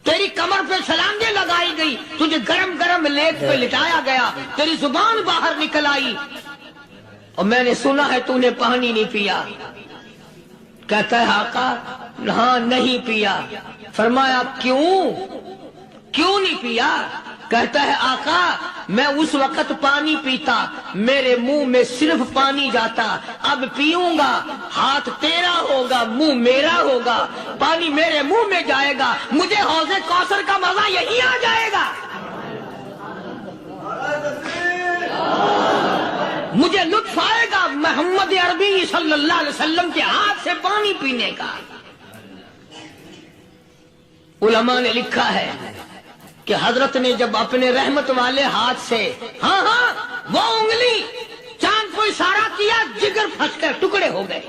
تیری کمر پہ چھلانگیں لگائی گئی, تجھے گرم گرم لیٹ پہ لٹایا گیا, تیری زبان باہر نکل آئی, اور میں نے سنا ہے تو نے پانی نہیں پیا. کہتا ہے آقا ہاں نہیں پیا. فرمایا کیوں نہیں پیا؟ کہتا ہے آقا میں اس وقت پانی پیتا میرے منہ میں صرف پانی جاتا, اب پیوں گا ہاتھ تیرا ہوگا منہ میرا ہوگا, پانی میرے منہ میں جائے گا, مجھے حوض کوثر کا مزہ یہی آ جائے گا, مجھے لطف آئے گا محمد عربی صلی اللہ علیہ وسلم کے ہاتھ سے پانی پینے کا. علماء نے لکھا ہے کہ حضرت نے جب اپنے رحمت والے ہاتھ سے ہاں وہ انگلی چاند کو اشارہ کیا, جگر پھنس کر ٹکڑے ہو گئے,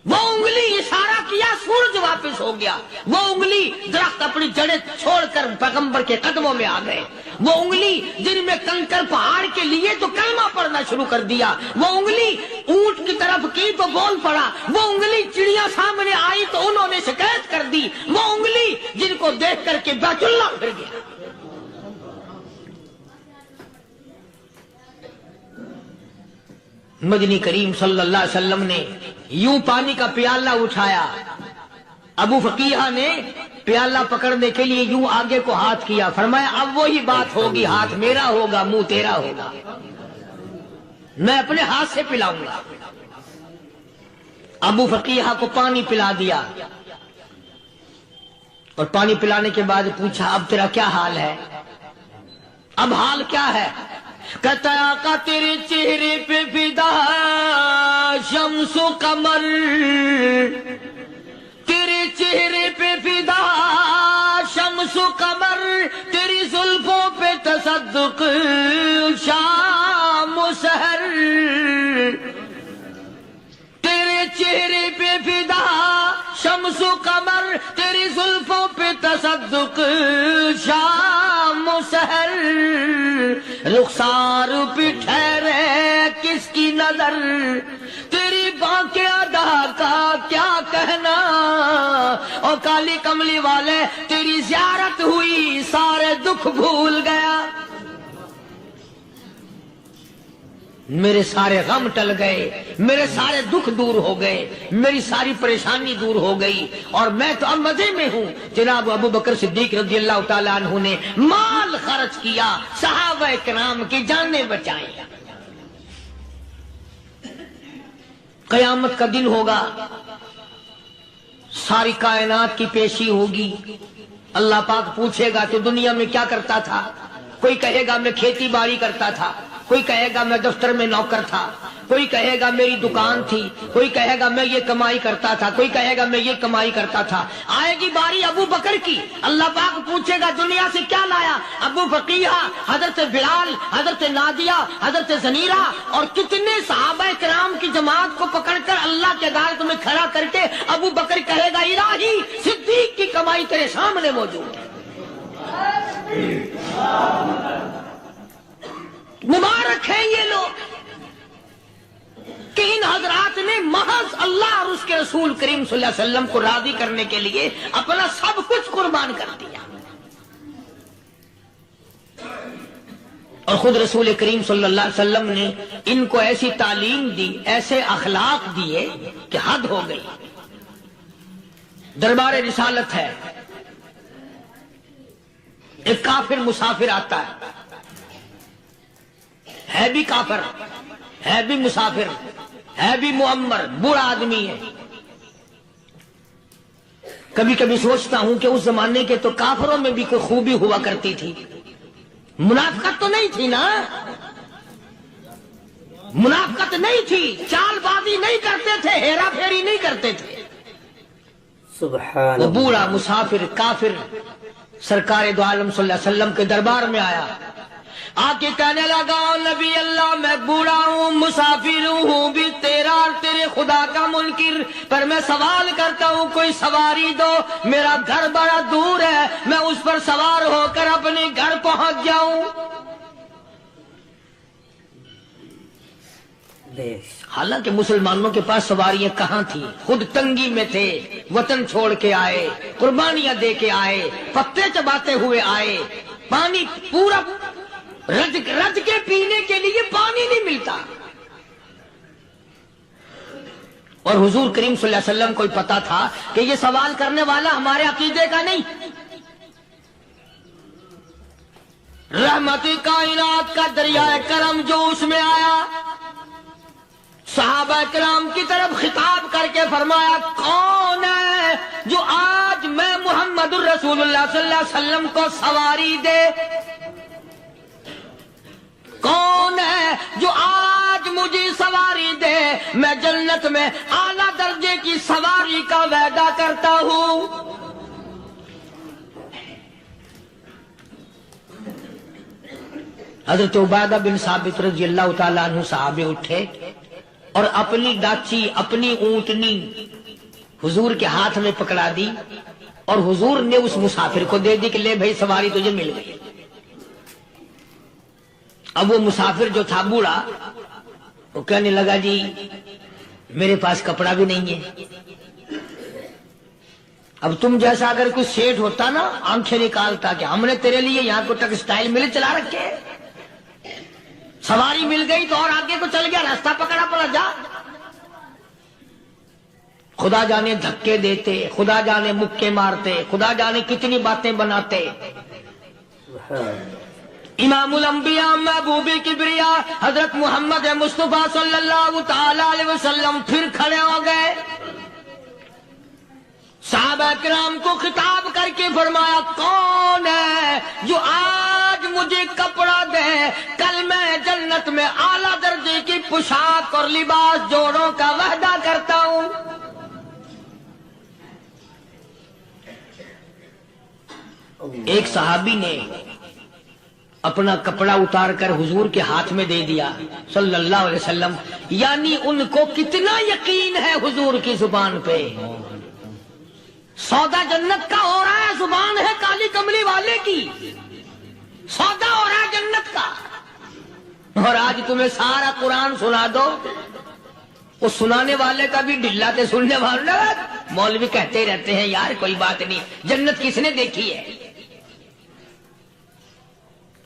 وہ انگلی اشارہ کیا سورج واپس ہو گیا, وہ انگلی درخت اپنی جڑیں چھوڑ کر پیغمبر کے قدموں میں آ گئے, وہ انگلی جن میں کنکر پہاڑ کے لیے تو کلمہ پڑھنا شروع کر دیا, وہ انگلی اونٹ کی طرف کی تو بول پڑا, وہ انگلی چڑیا سامنے آئی تو انہوں نے شکایت کر دی, وہ انگلی جن کو دیکھ کر کے بیت اللہ پھر گیا. مدنی کریم صلی اللہ علیہ وسلم نے یوں پانی کا پیالہ اٹھایا, ابو فقیہ نے پیالہ پکڑنے کے لیے یوں آگے کو ہاتھ کیا, فرمایا اب وہی بات ہوگی, ہاتھ میرا ہوگا منہ تیرا ہوگا, میں اپنے ہاتھ سے پلاؤں گا. ابو فقیہ کو پانی پلا دیا, اور پانی پلانے کے بعد پوچھا اب تیرا کیا حال ہے, اب حال کیا ہے؟ کہتا ہے آقا تیرے چہرے پہ فدا شمس و قمر، تیرے چہرے پہ فدا شمس و قمر، تیری زلفوں پہ تصدق شام و سحر، تیرے چہرے پہ فدا شمس و قمر، تیری زلفوں پہ تصدق شام و سحر، رخسار پہ ٹھہرے کس کی نظر، تیری بانکے ادا کا کیا کہنا، اور کالی کملی والے تیری زیارت ہوئی سارے دکھ بھول گیا، میرے سارے غم ٹل گئے، میرے سارے دکھ دور ہو گئے، میری ساری پریشانی دور ہو گئی، اور میں تو اب مزے میں ہوں۔ جناب ابو بکر صدیق رضی اللہ تعالیٰ عنہ نے مال خرچ کیا، صحابہ کرام کی جانیں بچائیں۔ قیامت کا دن ہوگا، ساری کائنات کی پیشی ہوگی، اللہ پاک پوچھے گا تو دنیا میں کیا کرتا تھا؟ کوئی کہے گا میں کھیتی باڑی کرتا تھا، کوئی کہے گا میں دفتر میں نوکر تھا، کوئی کہے گا میری دکان تھی، کوئی کہے گا میں یہ کمائی کرتا تھا، کوئی کہے گا میں یہ کمائی کرتا تھا۔ آئے گی باری ابو بکر کی، اللہ پاک پوچھے گا دنیا سے کیا لایا؟ ابو فقیہ، حضرت بلال، حضرت نادیہ، حضرت زنیرہ اور کتنے صحابہ کرام کی جماعت کو پکڑ کر اللہ کے عدالت میں کھڑا کر کے ابو بکر کہے گا الہی صدیق کی کمائی تیرے سامنے موجود ہے۔ مبارک ہیں یہ لوگ کہ ان حضرات نے محض اللہ اور اس کے رسول کریم صلی اللہ علیہ وسلم کو راضی کرنے کے لیے اپنا سب کچھ قربان کر دیا، اور خود رسول کریم صلی اللہ علیہ وسلم نے ان کو ایسی تعلیم دی، ایسے اخلاق دیے کہ حد ہو گئی۔ دربار رسالت ہے، ایک کافر مسافر آتا ہے بھی کافر، ہے بھی مسافر، ہے بھی معمر، بوڑھا آدمی ہے۔ کبھی کبھی سوچتا ہوں کہ اس زمانے کے تو کافروں میں بھی کوئی خوبی ہوا کرتی تھی، منافقت تو نہیں تھی نا، منافقت نہیں تھی، چال بازی نہیں کرتے تھے، ہیرا پھیری نہیں کرتے تھے۔ سبحان وہ بوڑھا مسافر کافر سرکار دو عالم صلی اللہ علیہ وسلم کے دربار میں آیا، آ کے کہنے لگا نبی اللہ میں بوڑھا ہوں، مسافر ہوں بھی تیرا اور تیرے خدا کا منکر، پر میں سوال کرتا ہوں کوئی سواری دو، میرا گھر بڑا دور ہے، میں اس پر سوار ہو کر اپنے گھر پہنچ جاؤں۔ حالانکہ مسلمانوں کے پاس سواریاں کہاں تھیں، خود تنگی میں تھے، وطن چھوڑ کے آئے، قربانیاں دے کے آئے، پتے چباتے ہوئے آئے، پانی پورا رج کے پینے کے لیے پانی نہیں ملتا، اور حضور کریم صلی اللہ علیہ وسلم کو پتا تھا کہ یہ سوال کرنے والا ہمارے عقیدے کا نہیں، رحمت کائنات کا دریائے کرم جو اس میں آیا، صحابہ کرام کی طرف خطاب کر کے فرمایا کون ہے جو آج میں محمد الرسول اللہ صلی اللہ علیہ وسلم کو سواری دے، کون ہے جو آج مجھے سواری دے، میں جنت میں اعلیٰ درجے کی سواری کا وعدہ کرتا ہوں۔ حضرت عبادہ بن ثابت رضی اللہ تعالیٰ عنہ صحابے اٹھے اور اپنی ڈاچی، اپنی اونٹنی حضور کے ہاتھ میں پکڑا دی، اور حضور نے اس مسافر کو دے دی کہ لے بھائی سواری تجھے مل گئی۔ اب وہ مسافر جو تھا بوڑھا، وہ کہنے لگا جی میرے پاس کپڑا بھی نہیں ہے، اب تم جیسا اگر کوئی سیٹ ہوتا نا آنکھیں نکالتا کہ ہم نے تیرے لیے یہاں کو ٹیکسٹائل مل چلا رکھے، سواری مل گئی تو اور آگے کو چل گیا، راستہ پکڑا پڑا جا۔ خدا جانے دھکے دیتے، خدا جانے مکے مارتے، خدا جانے کتنی باتیں بناتے۔ امام الانبیاء محبوب کبریا حضرت محمد مصطفیٰ صلی اللہ تعالی علیہ وسلم پھر کھڑے ہو گئے، صحابہ کرام کو خطاب کر کے فرمایا کون ہے جو آج مجھے کپڑا دے، کل میں جنت میں اعلیٰ درجے کی پوشاک اور لباس جوڑوں کا وعدہ کرتا ہوں۔ ایک صحابی نے اپنا کپڑا اتار کر حضور کے ہاتھ میں دے دیا صلی اللہ علیہ وسلم، یعنی ان کو کتنا یقین ہے حضور کی زبان پہ۔ سودا جنت کا ہو رہا ہے، زبان ہے کالی کملی والے کی، سودا ہو رہا ہے جنت کا۔ اور آج تمہیں سارا قرآن سنا دو، وہ سنانے والے کا بھی ڈھلا تے سننے والا، مولوی کہتے رہتے ہیں یار کوئی بات نہیں، جنت کس نے دیکھی ہے؟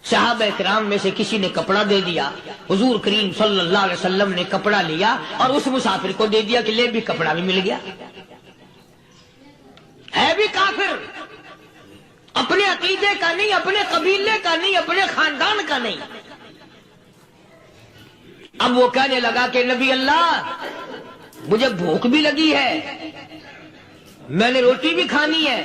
صحابہ کرام میں سے کسی نے کپڑا دے دیا، حضور کریم صلی اللہ علیہ وسلم نے کپڑا لیا اور اس مسافر کو دے دیا کہ لے بھی کپڑا بھی مل گیا۔ ہے بھی کافر، اپنے عقیدے کا نہیں، اپنے قبیلے کا نہیں، اپنے خاندان کا نہیں۔ اب وہ کہنے لگا کہ نبی اللہ مجھے بھوک بھی لگی ہے، میں نے روٹی بھی کھانی ہے۔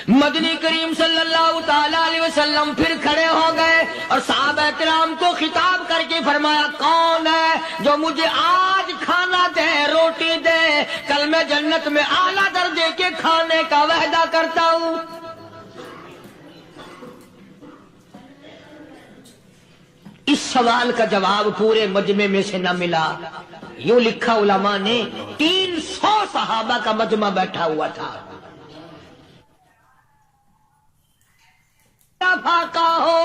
مدنی کریم صلی اللہ تعالی علیہ وسلم پھر کھڑے ہو گئے اور صحابہ کرام کو خطاب کر کے فرمایا، کون ہے جو مجھے آج کھانا دے، روٹی دے، کل میں جنت میں اعلیٰ درجے کے کھانے کا وعدہ کرتا ہوں۔ اس سوال کا جواب پورے مجمع میں سے نہ ملا۔ یوں لکھا علماء نے، 300 صحابہ کا مجمع بیٹھا ہوا تھا۔ فاقہ ہو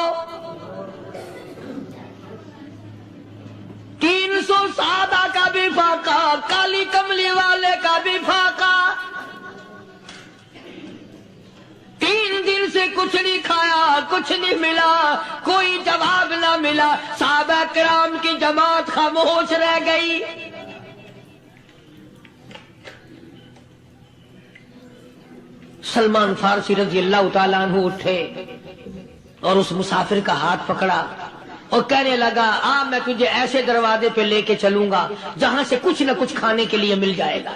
300 صحابہ کا بھی فاقہ، کالی کملی والے کا بھی فاقہ۔ 3 دن سے کچھ نہیں کھایا، کچھ نہیں ملا، کوئی جواب نہ ملا، صحابہ کرام کی جماعت خاموش رہ گئی۔ سلمان فارسی رضی اللہ تعالیٰ عنہ اٹھے اور اس مسافر کا ہاتھ پکڑا اور کہنے لگا، میں تجھے ایسے دروازے پہ لے کے چلوں گا جہاں سے کچھ نہ کچھ کھانے کے لیے مل جائے گا۔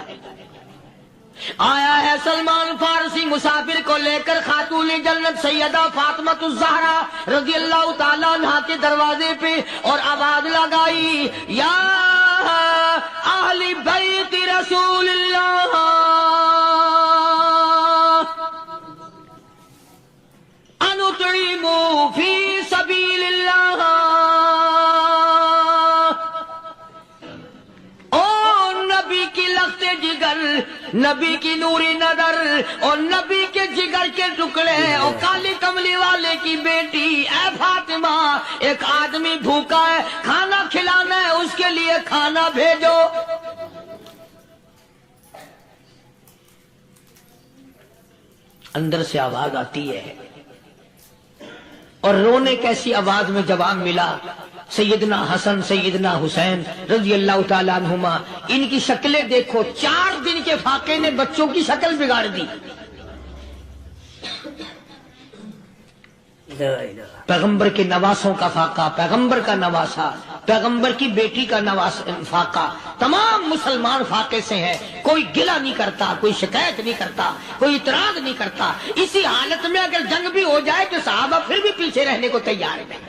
آیا ہے سلمان فارسی مسافر کو لے کر خاتون جنت سیدہ فاطمہ الزہرا رضی اللہ تعالیٰ عنہا کے دروازے پہ اور آواز لگائی، یا اہل بیت رسول اللہ انطعموا فی سبیل اللہ۔ او نبی کی لخت جگر، نبی کی نوری نظر اور نبی کے جگر کے ٹکڑے اور کالی کملی والے کی بیٹی، اے فاطمہ ایک آدمی بھوکا ہے، کھانا کھلانا ہے، اس کے لیے کھانا بھیجو۔ اندر سے آواز آتی ہے اور رونے کیسی آواز میں جواب ملا، سیدنا حسن سیدنا حسین رضی اللہ تعالیٰ عنہما، ان کی شکلیں دیکھو، 4 دن کے فاقے نے بچوں کی شکل بگاڑ دی۔ پیغمبر کے نواسوں کا فاقہ، پیغمبر کا نواسا، پیغمبر کی بیٹی کا فاقہ، تمام مسلمان فاقے سے ہیں، کوئی گلہ نہیں کرتا، کوئی شکایت نہیں کرتا، کوئی اعتراض نہیں کرتا۔ اسی حالت میں اگر جنگ بھی ہو جائے تو صحابہ پھر بھی پیچھے رہنے کو تیار ہیں۔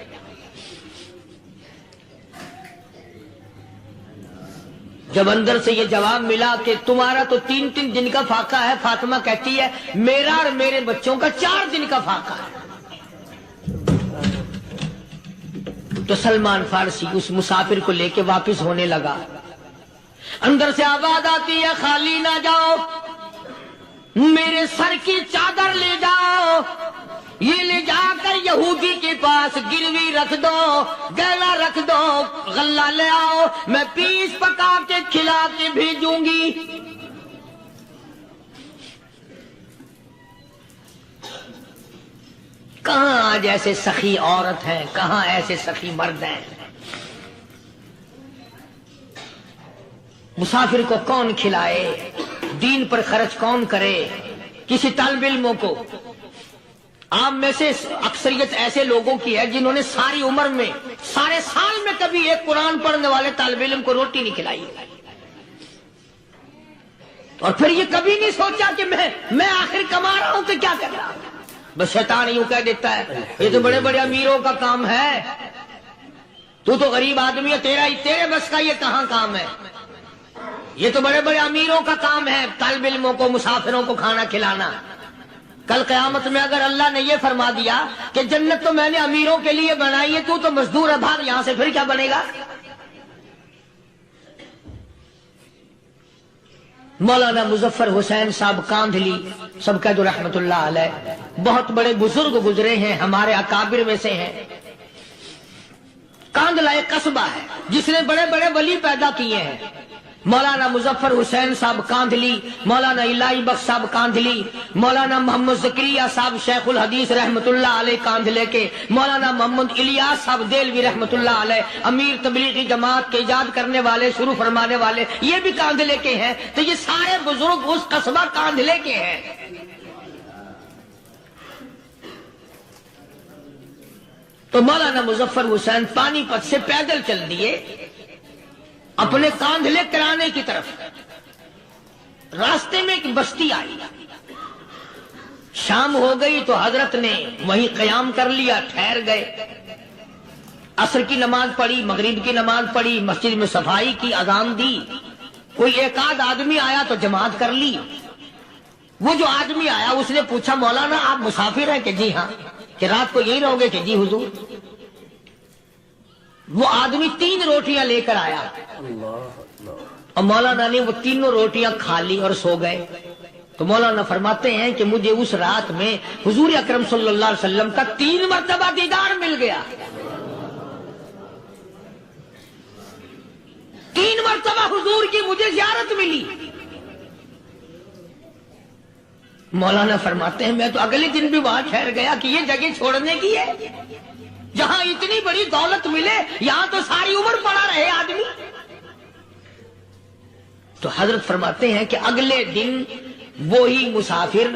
جب اندر سے یہ جواب ملا کہ تمہارا تو 3 دن کا فاقہ ہے، فاطمہ کہتی ہے میرا اور میرے بچوں کا 4 دن کا فاقہ ہے، تو سلمان فارسی اس مسافر کو لے کے واپس ہونے لگا۔ اندر سے آواز آتی ہے، خالی نہ جاؤ، میرے سر کی چادر لے جاؤ، یہ لے جا کر یہودی کے پاس گروی رکھ دو، گلا رکھ دو، غلہ لے آؤ، میں پیس پکا کے کھلا کے بھیجوں گی۔ کہاں آج ایسے سخی عورت ہیں، کہاں ایسے سخی مرد ہیں؟ مسافر کو کون کھلائے، دین پر خرچ کون کرے؟ کسی طالب علموں کو، آپ میں سے اکثریت ایسے لوگوں کی ہے جنہوں نے ساری عمر میں، سارے سال میں کبھی ایک قرآن پڑھنے والے طالب علم کو روٹی نہیں کھلائی، اور پھر یہ کبھی نہیں سوچا کہ میں آخر کما رہا ہوں کہ کیا کر رہا ہوں۔ بس شیطان یوں کہہ دیتا ہے یہ تو بڑے بڑے امیروں کا کام ہے، تو غریب آدمی ہے، تیرے بس کا یہ کہاں کام ہے، یہ تو بڑے بڑے امیروں کا کام ہے طالب علموں کو مسافروں کو کھانا کھلانا۔ کل قیامت میں اگر اللہ نے یہ فرما دیا کہ جنت تو میں نے امیروں کے لیے بنائی ہے، تو مزدور ہے، بھاگ یہاں سے، پھر کیا بنے گا؟ مولانا مظفر حسین صاحب کاندھلی سب کا جو رحمت اللہ علیہ، بہت بڑے بزرگ گزرے ہیں، ہمارے اکابر میں سے ہیں۔ کاندھلا ایک قصبہ ہے جس نے بڑے بڑے ولی پیدا کیے ہیں۔ مولانا مظفر حسین صاحب کاندھلی، مولانا الہی بخش صاحب کاندھلی، مولانا محمد زکریہ صاحب شیخ الحدیث رحمت اللہ علیہ کاندھلے کے، مولانا محمد الیاس صاحب دیلوی رحمت اللہ علیہ امیر تبلیغی جماعت کے ایجاد کرنے والے، شروع فرمانے والے، یہ بھی کاندھلے کے ہیں۔ تو یہ سارے بزرگ اس قصبہ کاندھلے کے ہیں۔ تو مولانا مظفر حسین پانی پت سے پیدل چل دیے اپنے کاندھلے کرانے کی طرف۔ راستے میں ایک بستی آئی، شام ہو گئی تو حضرت نے وہیں قیام کر لیا، ٹھہر گئے، عصر کی نماز پڑھی، مغرب کی نماز پڑھی، مسجد میں صفائی کی، اذان دی، کوئی ایک آدھ آدمی آیا تو جماعت کر لی۔ وہ جو آدمی آیا اس نے پوچھا مولانا آپ مسافر ہیں؟ کہ جی ہاں۔ کہ رات کو یہی رہو گے؟ کہ جی حضور۔ وہ آدمی 3 روٹیاں لے کر آیا اور مولانا نے وہ تینوں روٹیاں کھا لی اور سو گئے۔ تو مولانا فرماتے ہیں کہ مجھے اس رات میں حضور اکرم صلی اللہ علیہ وسلم کا 3 مرتبہ دیدار مل گیا، 3 مرتبہ حضور کی مجھے زیارت ملی۔ مولانا فرماتے ہیں میں تو اگلے دن بھی وہاں ٹھہر گیا کہ یہ جگہ چھوڑنے کی ہے، جہاں اتنی بڑی دولت ملے یہاں تو ساری عمر پڑا رہے آدمی۔ تو حضرت فرماتے ہیں کہ اگلے دن وہی مسافر،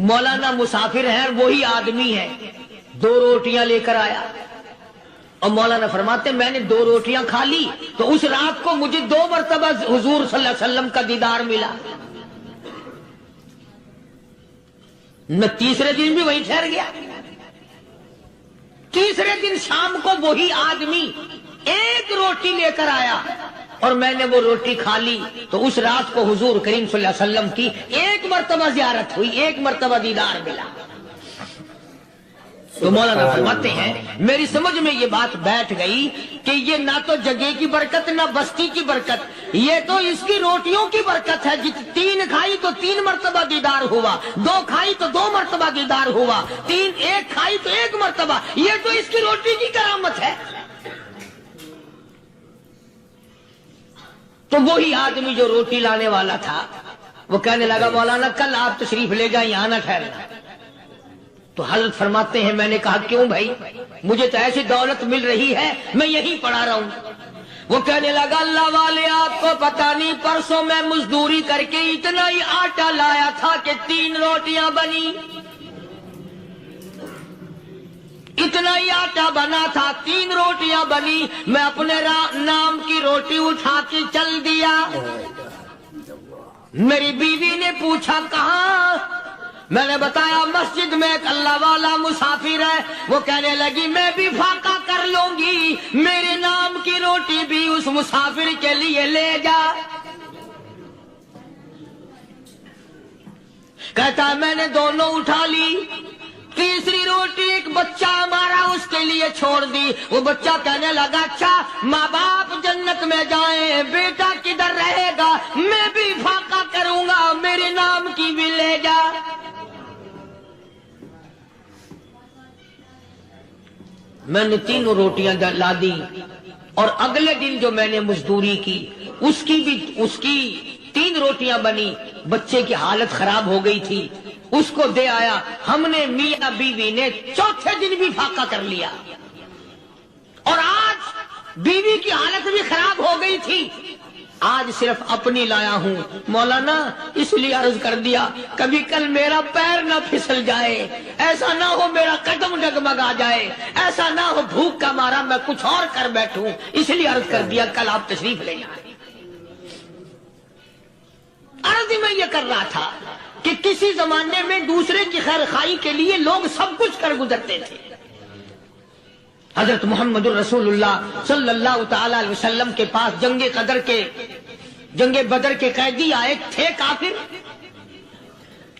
مولانا مسافر ہیں، وہی آدمی ہے، 2 روٹیاں لے کر آیا اور مولانا فرماتے ہیں میں نے 2 روٹیاں کھا لی تو اس رات کو مجھے 2 مرتبہ حضور صلی اللہ علیہ وسلم کا دیدار ملا۔ میں تیسرے دن بھی وہیں ٹھہر گیا، تیسرے دن شام کو وہی آدمی 1 روٹی لے کر آیا اور میں نے وہ روٹی کھا لی تو اس رات کو حضور کریم صلی اللہ علیہ وسلم کی 1 مرتبہ زیارت ہوئی، 1 مرتبہ دیدار ملا۔ تو مولانا فرماتے ہیں میری سمجھ میں یہ بات بیٹھ گئی کہ یہ نہ تو جگہ کی برکت نہ بستی کی برکت، یہ تو اس کی روٹیوں کی برکت ہے۔ 3 کھائی تو 3 مرتبہ دیدار ہوا، 2 کھائی تو 2 مرتبہ دیدار ہوا، 1 کھائی تو 1 مرتبہ، یہ تو اس کی روٹی کی کرامت ہے۔ تو وہی آدمی جو روٹی لانے والا تھا وہ کہنے لگا مولانا کل آپ تشریف لے جائیں، یہاں نہ ٹھہرنا۔ تو حضرت فرماتے ہیں میں نے کہا کیوں بھائی، مجھے تو ایسی دولت مل رہی ہے میں یہیں پڑا رہا ہوں۔ وہ کہنے لگا اللہ والے آپ کو پتہ نہیں، پرسوں میں مزدوری کر کے اتنا ہی آٹا لایا تھا کہ 3 روٹیاں بنی، اتنا ہی آٹا بنا تھا، 3 روٹیاں بنی، میں اپنے نام کی روٹی اٹھا کے چل دیا۔ میری بیوی نے پوچھا کہاں؟ میں نے بتایا مسجد میں ایک اللہ والا مسافر ہے۔ وہ کہنے لگی میں بھی فاقہ کر لوں گی، میرے نام کی روٹی بھی اس مسافر کے لیے لے جا۔ کہتا ہے میں نے دونوں اٹھا لی، تیسری روٹی ایک بچہ ہمارا اس کے لیے چھوڑ دی۔ وہ بچہ کہنے لگا اچھا ماں باپ جنت میں جائیں، بیٹا کدھر رہے گا؟ میں بھی فاقہ کروں گا، میرے نام کی بھی لے جا۔ میں نے 3 روٹیاں لا دی اور اگلے دن جو میں نے مزدوری کی اس کی 3 روٹیاں بنی، بچے کی حالت خراب ہو گئی تھی، اس کو دے آیا۔ ہم نے میاں بیوی نے چوتھے دن بھی فاقہ کر لیا اور آج بیوی کی حالت بھی خراب ہو گئی تھی، آج صرف اپنی لایا ہوں۔ مولانا اس لیے عرض کر دیا کبھی کل میرا پیر نہ پھسل جائے، ایسا نہ ہو میرا قدم ڈگمگا جائے، ایسا نہ ہو بھوک کا مارا میں کچھ اور کر بیٹھوں، اس لیے عرض کر دیا کل آپ تشریف لے جائیں۔ عرض میں یہ کر رہا تھا کہ کسی زمانے میں دوسرے کی خیر خواہی کے لیے لوگ سب کچھ کر گزرتے تھے. حضرت محمد الرسول اللہ صلی اللہ تعالی علیہ وسلم کے پاس جنگ بدر کے قیدی آئے تھے کافر،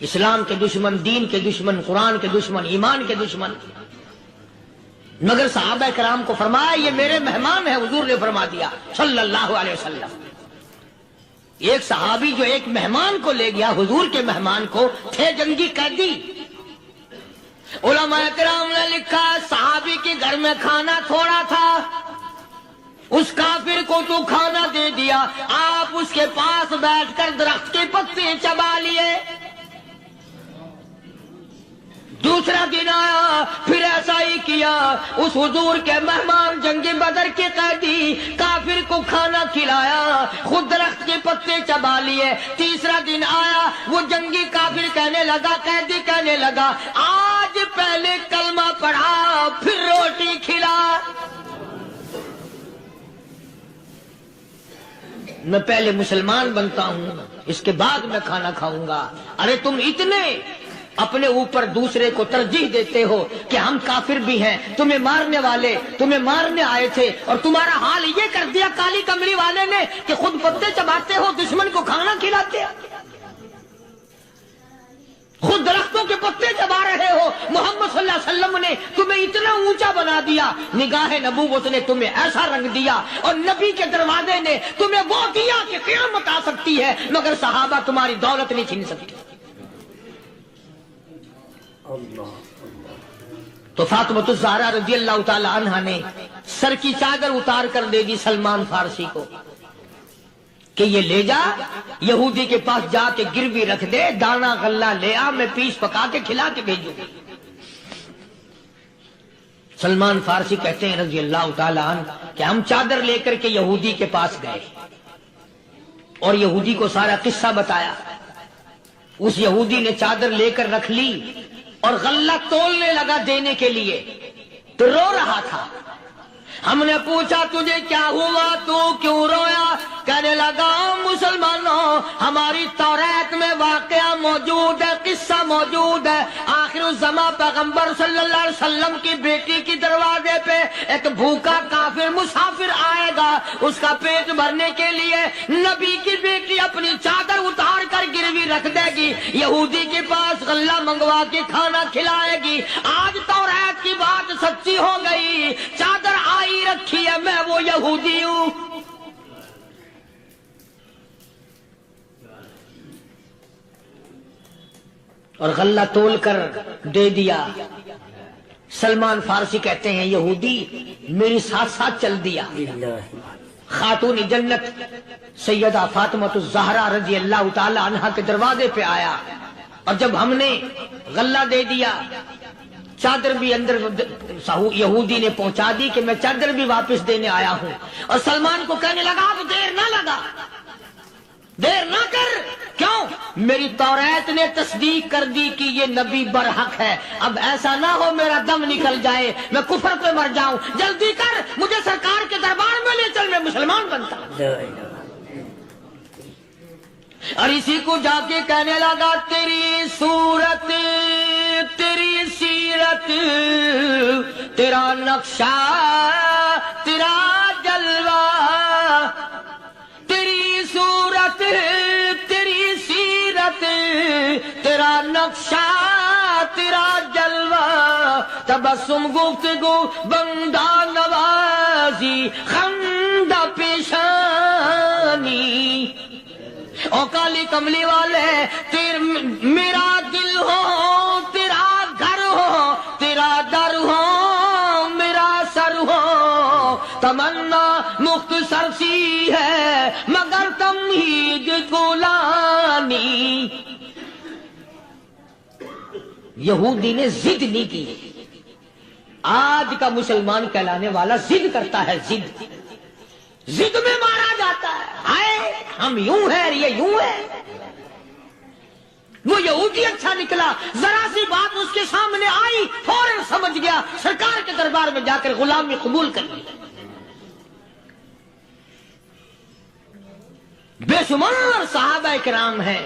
اسلام کے دشمن، دین کے دشمن، قرآن کے دشمن، ایمان کے دشمن. مگر صحابہ کرام کو فرمایا یہ میرے مہمان ہیں. حضور نے فرما دیا صلی اللہ علیہ وسلم. ایک صحابی جو ایک مہمان کو لے گیا، حضور کے مہمان کو، تھے جنگی قیدی. علماء کرام نے لکھا صحابی کے گھر میں کھانا تھوڑا تھا، اس کافر کو تو کھانا دے دیا، آپ اس کے پاس بیٹھ کر درخت کے پتے چبا لیے. دوسرا دن آیا، پھر ایسا ہی کیا. اس حضور کے مہمان جنگ بدر کے قیدی کافر کو کھانا کھلایا، خود درخت کے پتے چبا لیے. تیسرا دن آیا، وہ جنگی کافر کہنے لگا، قیدی کہنے لگا آج پہلے کلمہ پڑھا پھر روٹی کھلا. میں پہلے مسلمان بنتا ہوں، اس کے بعد میں کھانا کھاؤں گا. ارے تم اتنے اپنے اوپر دوسرے کو ترجیح دیتے ہو کہ ہم کافر بھی ہیں، تمہیں مارنے والے تمہیں مارنے آئے تھے، اور تمہارا حال یہ کر دیا کالی کمری والے نے کہ خود پتے چباتے ہو، دشمن کو کھانا کھلاتے ہو، خود درختوں کے پتے چبا رہے ہو. محمد صلی اللہ علیہ وسلم نے تمہیں اتنا اونچا بنا دیا، نگاہ نبوت نے تمہیں ایسا رنگ دیا، اور نبی کے دروازے نے تمہیں وہ دیا کہ قیامت آ سکتی ہے، مگر صحابہ تمہاری دولت نہیں چھین سکتے. تو فاطمۃ الزہرا رضی اللہ تعالی عنہا نے سر کی چادر اتار کر دے دی سلمان فارسی کو کہ یہ لے جا، یہودی کے پاس جا کے گروی رکھ دے، دانا غلہ لے آ، میں پیس پکا کے کھلا کے بھیجوں. سلمان فارسی کہتے ہیں رضی اللہ تعالی عنہ کہ ہم چادر لے کر کے یہودی کے پاس گئے اور یہودی کو سارا قصہ بتایا. اس یہودی نے چادر لے کر رکھ لی اور غلہ تولنے لگا دینے کے لیے، تو رو رہا تھا. ہم نے پوچھا تجھے کیا ہوا، تو کیوں رویا؟ کہنے لگا مسلمانوں، ہماری توریت میں واقعہ موجود ہے، قصہ موجود ہے. آخر الزمان پیغمبر صلی اللہ علیہ وسلم کی بیٹی کی دروازے پہ ایک بھوکا کافر مسافر آئے گا، اس کا پیٹ بھرنے کے لیے نبی کی بیٹی اپنی چادر اتار کر گروی رکھ دے گی، یہودی کے پاس غلہ منگوا کے کھانا کھلائے گی. آج توریت کی بات سچی ہو گئی، چادر آئی رکھی ہے، میں وہ یہودی ہوں. اور غلہ تول کر دے دیا. سلمان فارسی کہتے ہیں یہودی میری ساتھ ساتھ چل دیا. خاتون جنت سیدہ فاطمۃ الزہرا رضی اللہ تعالی عنہا کے دروازے پہ آیا، اور جب ہم نے غلہ دے دیا، چادر بھی اندر یہودی نے پہنچا دی کہ میں چادر بھی واپس دینے آیا ہوں. اور سلمان کو کہنے لگا اب دیر نہ لگا، دیر نہ کر. کیوں؟ میری توریت نے تصدیق کر دی کہ یہ نبی برحق ہے. اب ایسا نہ ہو میرا دم نکل جائے، میں کفر پہ مر جاؤں. جلدی کر، مجھے سرکار کے دربار میں لے چل، میں مسلمان بنتا ہوں. اور اسی کو جا کے کہنے لگا تیری صورت، تیری سیرت، تیرا نقشہ، تیرا جلوہ، تیری صورت، تیری سیرت، تیرا نقشہ، تیرا جلوہ، تبسم گفتگو بندہ نوازی، خندہ پیشانی. او کالی کملی والے میرا دل ہو، تیرا گھر ہو، تیرا در ہو، میرا سر ہو. تمنا مختصر سی ہے مگر تمہید گولانی. یہودی نے ضد نہیں کی. آج کا مسلمان کہلانے والا ضد کرتا ہے، ضد میں مارا جاتا ہے. ہائے ہم یوں ہیں، یہ یوں ہے. وہ یہودی اچھا نکلا، ذرا سی بات اس کے سامنے آئی فوراً سمجھ گیا، سرکار کے دربار میں جا کر غلامی قبول کر لی. بے شمار صحابہ کرام ہیں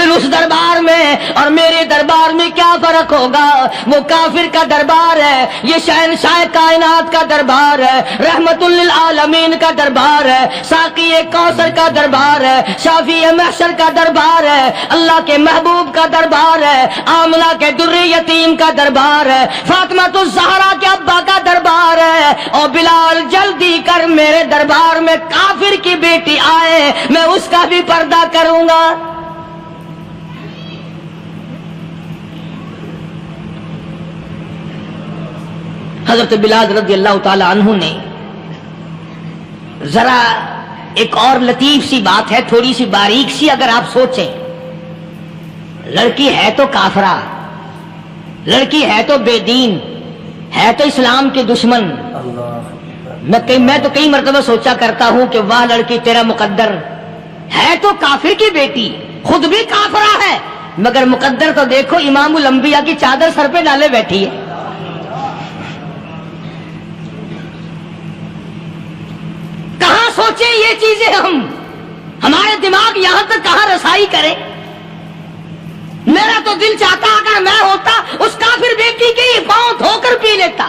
پھر اس دربار میں اور میرے دربار میں کیا فرق ہوگا؟ وہ کافر کا دربار ہے، یہ شہنشاہ کائنات کا دربار ہے، رحمت للعالمین کا دربار ہے، ساقی کوثر کا دربار ہے، شافی محشر کا دربار ہے، اللہ کے محبوب کا دربار ہے، آمنہ کے در یتیم کا دربار ہے، فاطمہ الزہرا کے ابا کا دربار ہے۔ اور بلال جلدی کر میرے دربار میں کافر کی بیٹی آئے، میں اس کا بھی پردہ کروں گا۔ حضرت بلال رضی اللہ تعالی عنہ نے ذرا ایک اور لطیف سی بات ہے، تھوڑی سی باریک سی، اگر آپ سوچیں، لڑکی ہے تو کافرہ، لڑکی ہے تو بے دین، ہے تو اسلام کے دشمن۔ میں تو کئی مرتبہ سوچا کرتا ہوں کہ واہ لڑکی تیرا مقدر، ہے تو کافر کی بیٹی، خود بھی کافرہ ہے، مگر مقدر تو دیکھو، امام الانبیاء کی چادر سر پہ ڈالے بیٹھی ہے۔ کہاں سوچیں یہ چیزیں ہمارے دماغ یہاں تک کہاں رسائی کرے؟ میرا تو دل چاہتا اگر میں ہوتا اس کافر بیٹی کی پاؤں دھو کر پی لیتا۔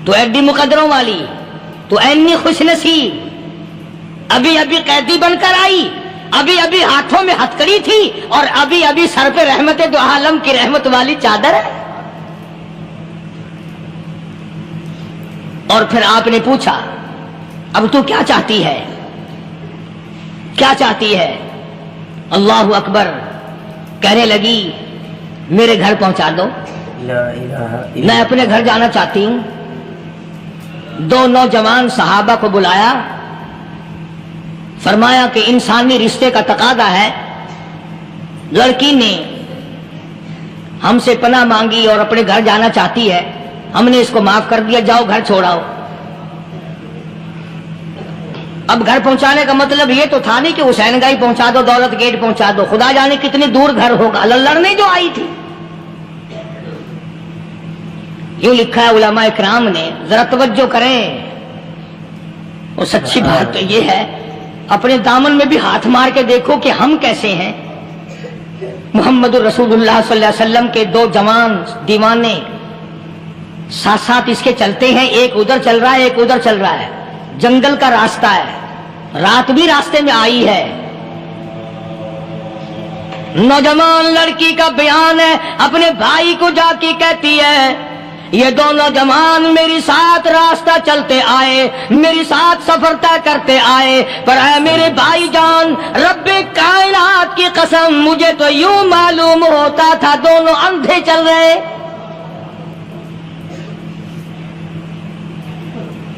تو ایڈی مقدروں والی، تو اینی خوش نصیب، ابھی ابھی قیدی بن کر آئی، ابھی ابھی ہاتھوں میں ہتکڑی تھی، اور ابھی ابھی سر پہ رحمت دو عالم کی رحمت والی چادر ہے۔ اور پھر آپ نے پوچھا اب تو کیا چاہتی ہے، کیا چاہتی ہے؟ اللہ اکبر، کہنے لگی میرے گھر پہنچا دو، میں اپنے گھر جانا چاہتی ہوں۔ دو نوجوان صحابہ کو بلایا، فرمایا کہ انسانی رشتے کا تقاضا ہے، لڑکی نے ہم سے پناہ مانگی اور اپنے گھر جانا چاہتی ہے، ہم نے اس کو معاف کر دیا، جاؤ گھر چھوڑاؤ۔ اب گھر پہنچانے کا مطلب یہ تو تھا نہیں کہ حسین گائی پہنچا دو، دولت گیٹ پہنچا دو، خدا جانے کتنی دور گھر ہوگا، لڑنے جو آئی تھی۔ یوں لکھا ہے علماء اکرام نے، ذرا توجہ کریں، اور سچی بات تو یہ ہے، اپنے دامن میں بھی ہاتھ مار کے دیکھو کہ ہم کیسے ہیں۔ محمد الرسول اللہ صلی اللہ علیہ وسلم کے دو جوان دیوانے ساتھ ساتھ اس کے چلتے ہیں، ایک ادھر چل رہا ہے ایک ادھر چل رہا ہے، جنگل کا راستہ ہے، رات بھی راستے میں آئی ہے۔ نوجوان لڑکی کا بیان ہے، اپنے بھائی کو جا کے کہتی ہے یہ دونوں جوان میری ساتھ راستہ چلتے آئے، میری ساتھ سفر طے کرتے آئے، پر اے میرے بھائی جان، رب کائنات کی قسم مجھے تو یوں معلوم ہوتا تھا دونوں اندھے چل رہے۔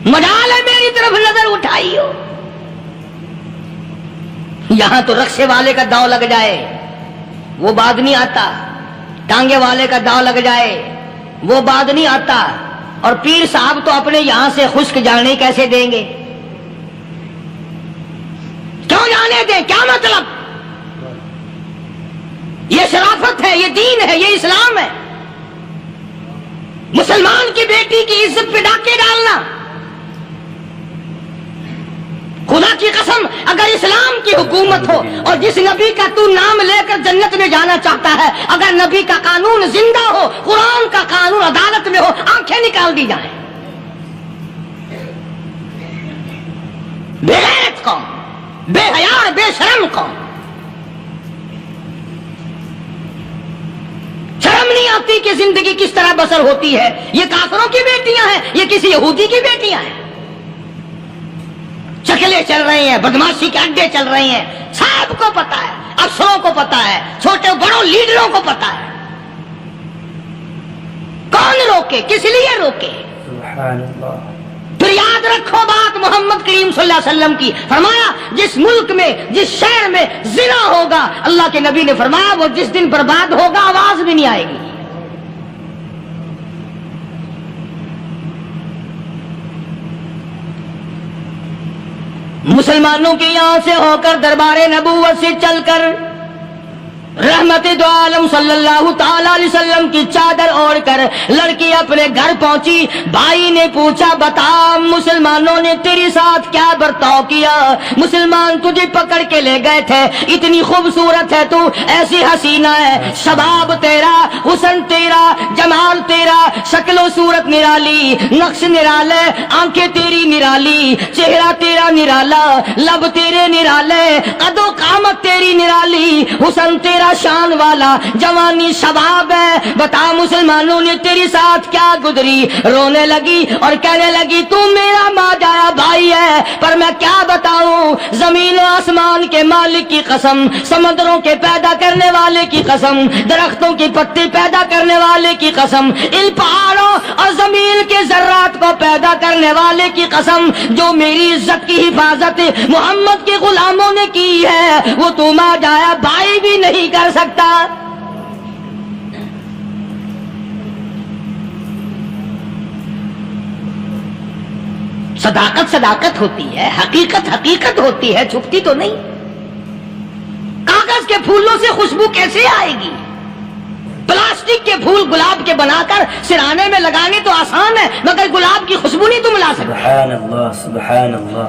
مجال ہے میری طرف نظر اٹھائی ہو، یہاں تو رکشے والے کا داؤ لگ جائے وہ بعد نہیں آتا، ٹانگے والے کا داؤ لگ جائے وہ بعد نہیں آتا، اور پیر صاحب تو اپنے یہاں سے خشک جانے کیسے دیں گے؟ کیوں جانے دیں؟ کیا مطلب؟ یہ شرافت ہے، یہ دین ہے، یہ اسلام ہے۔ مسلمان کی بیٹی کی عزت پہ ڈاکے ڈالنا، خدا کی قسم اگر اسلام کی حکومت ہو اور جس نبی کا تو نام لے کر جنت میں جانا چاہتا ہے، اگر نبی کا قانون زندہ ہو، قرآن کا قانون عدالت میں ہو، آنکھیں نکال دی جائیں۔ بے غیرت قوم، بے حیا اور بے شرم قوم، شرم نہیں آتی کہ زندگی کس طرح بسر ہوتی ہے۔ یہ کافروں کی بیٹیاں ہیں، یہ کسی یہودی کی بیٹیاں ہیں، چکلے چل رہے ہیں، بدماشی کے اڈے چل رہے ہیں، سب کو پتا ہے، افسروں کو پتا ہے، چھوٹے بڑوں لیڈروں کو پتا ہے۔ کون روکے؟ کس لیے روکے؟ سبحان اللہ۔ پھر یاد رکھو بات محمد کریم صلی اللہ علیہ وسلم کی، فرمایا جس ملک میں جس شہر میں زنا ہوگا، اللہ کے نبی نے فرمایا وہ جس دن برباد ہوگا آواز بھی نہیں آئے گی۔ مسلمانوں کے یہاں سے ہو کر دربار نبوت سے چل کر رحمت دو عالم صلی اللہ تعالی علیہ وسلم کی چادر اوڑھ کر لڑکی اپنے گھر پہنچی. بھائی نے پوچھا بتا مسلمانوں نے تیرے ساتھ کیا برتاؤ کیا؟ مسلمان تجھے پکڑ کے لے گئے تھے، اتنی خوبصورت ہے تو، ایسی حسینہ ہے، شباب تیرا، حسن تیرا، جمال تیرا، شکل و صورت نرالی، نقش نرالے، آنکھیں تیری نرالی، چہرہ تیرا نرالا، لب تیرے نرالے، قد و قامت تیری نرالی، حسن تیرا شان والا، جوانی شباب ہے، بتا مسلمانوں نے تیرے ساتھ کیا گزری؟ رونے لگی اور کہنے لگی تو میرا ماجایا بھائی ہے، پر میں کیا بتاؤں، زمین و آسمان کے مالک کی قسم، سمندروں کے پیدا کرنے والے کی قسم، درختوں کی پتی پیدا کرنے والے کی قسم، ان پہاڑوں اور زمین کے ذرات کو پیدا کرنے والے کی قسم، جو میری عزت کی حفاظت محمد کے غلاموں نے کی ہے، وہ تو ماجایا بھائی بھی نہیں کر سکتا. صداقت صداقت ہوتی ہے، حقیقت حقیقت ہوتی ہے، چھپتی تو نہیں. کاغذ کے پھولوں سے خوشبو کیسے آئے گی؟ پلاسٹک کے پھول گلاب کے بنا کر سرانے میں لگانے تو آسان ہے، مگر گلاب کی خوشبو نہیں تم لا سکتے. سبحان اللہ سبحان اللہ.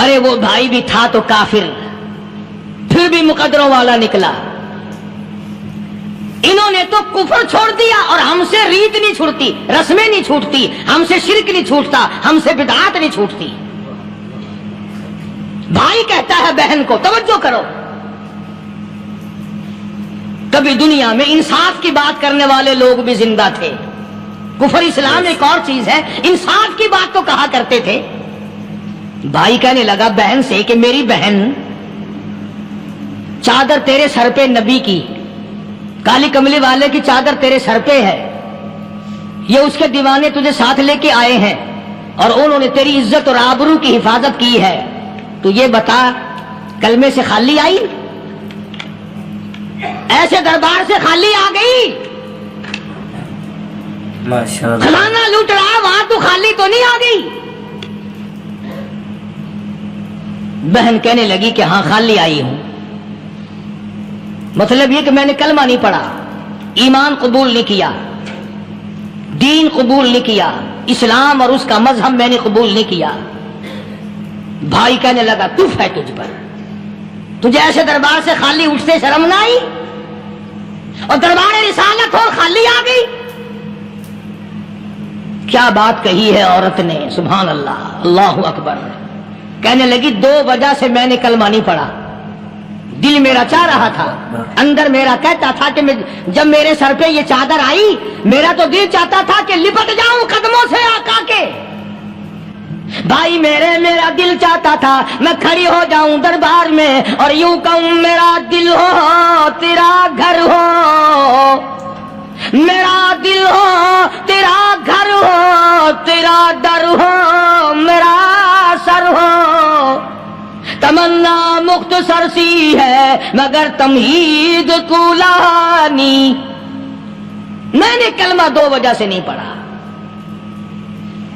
ارے وہ بھائی بھی تھا تو کافر، پھر بھی مقدروں والا نکلا. انہوں نے تو کفر چھوڑ دیا، اور ہم سے ریت نہیں چھوٹتی، رسمیں نہیں چھوٹتی، ہم سے شرک نہیں چھوٹتا، ہم سے بدعات نہیں چھوٹتی. بھائی کہتا ہے بہن کو، توجہ کرو، کبھی دنیا میں انصاف کی بات کرنے والے لوگ بھی زندہ تھے. کفر اسلام ایک اور چیز ہے، انصاف کی بات تو کہا کرتے تھے. بھائی کہنے لگا بہن سے کہ میری بہن، چادر تیرے سر پہ نبی کی، کالی کملی والے کی چادر تیرے سر پہ ہے، یہ اس کے دیوانے تجھے ساتھ لے کے آئے ہیں اور انہوں نے تیری عزت اور آبرو کی حفاظت کی ہے. تو یہ بتا کلمے سے خالی آئی؟ ایسے دربار سے خالی آ گئی؟ ماشاءاللہ. کھلانا لوٹ رہا وہاں تو خالی تو نہیں آ گئی؟ بہن کہنے لگی کہ ہاں خالی آئی ہوں. مطلب یہ کہ میں نے کلمہ نہیں پڑھا، ایمان قبول نہیں کیا، دین قبول نہیں کیا، اسلام اور اس کا مذہب میں نے قبول نہیں کیا. بھائی کہنے لگا تف ہے تجھ پر، تجھے ایسے دربار سے خالی اٹھتے شرم نہ آئی؟ اور دربار رسالت اور خالی آ گئی؟ کیا بات کہی ہے عورت نے، سبحان اللہ، اللہ اکبر. کہنے لگی 2 وجہ سے میں نے کلمہ نہیں پڑھا. دل میرا چاہ رہا تھا، اندر میرا کہتا تھا کہ جب میرے سر پہ یہ چادر آئی، میرا تو دل چاہتا تھا کہ لپٹ جاؤں قدموں سے آقا کے. بھائی میرا دل چاہتا تھا میں کھڑی ہو جاؤں دربار میں اور یوں کہوں میرا دل ہو تیرا گھر ہو، میرا دل ہو تیرا گھر ہو، تیرا در ہو میرا سر ہو. تمنا مختصر سی ہے مگر تمہید طولانی. میں نے کلمہ 2 وجہ سے نہیں پڑھا.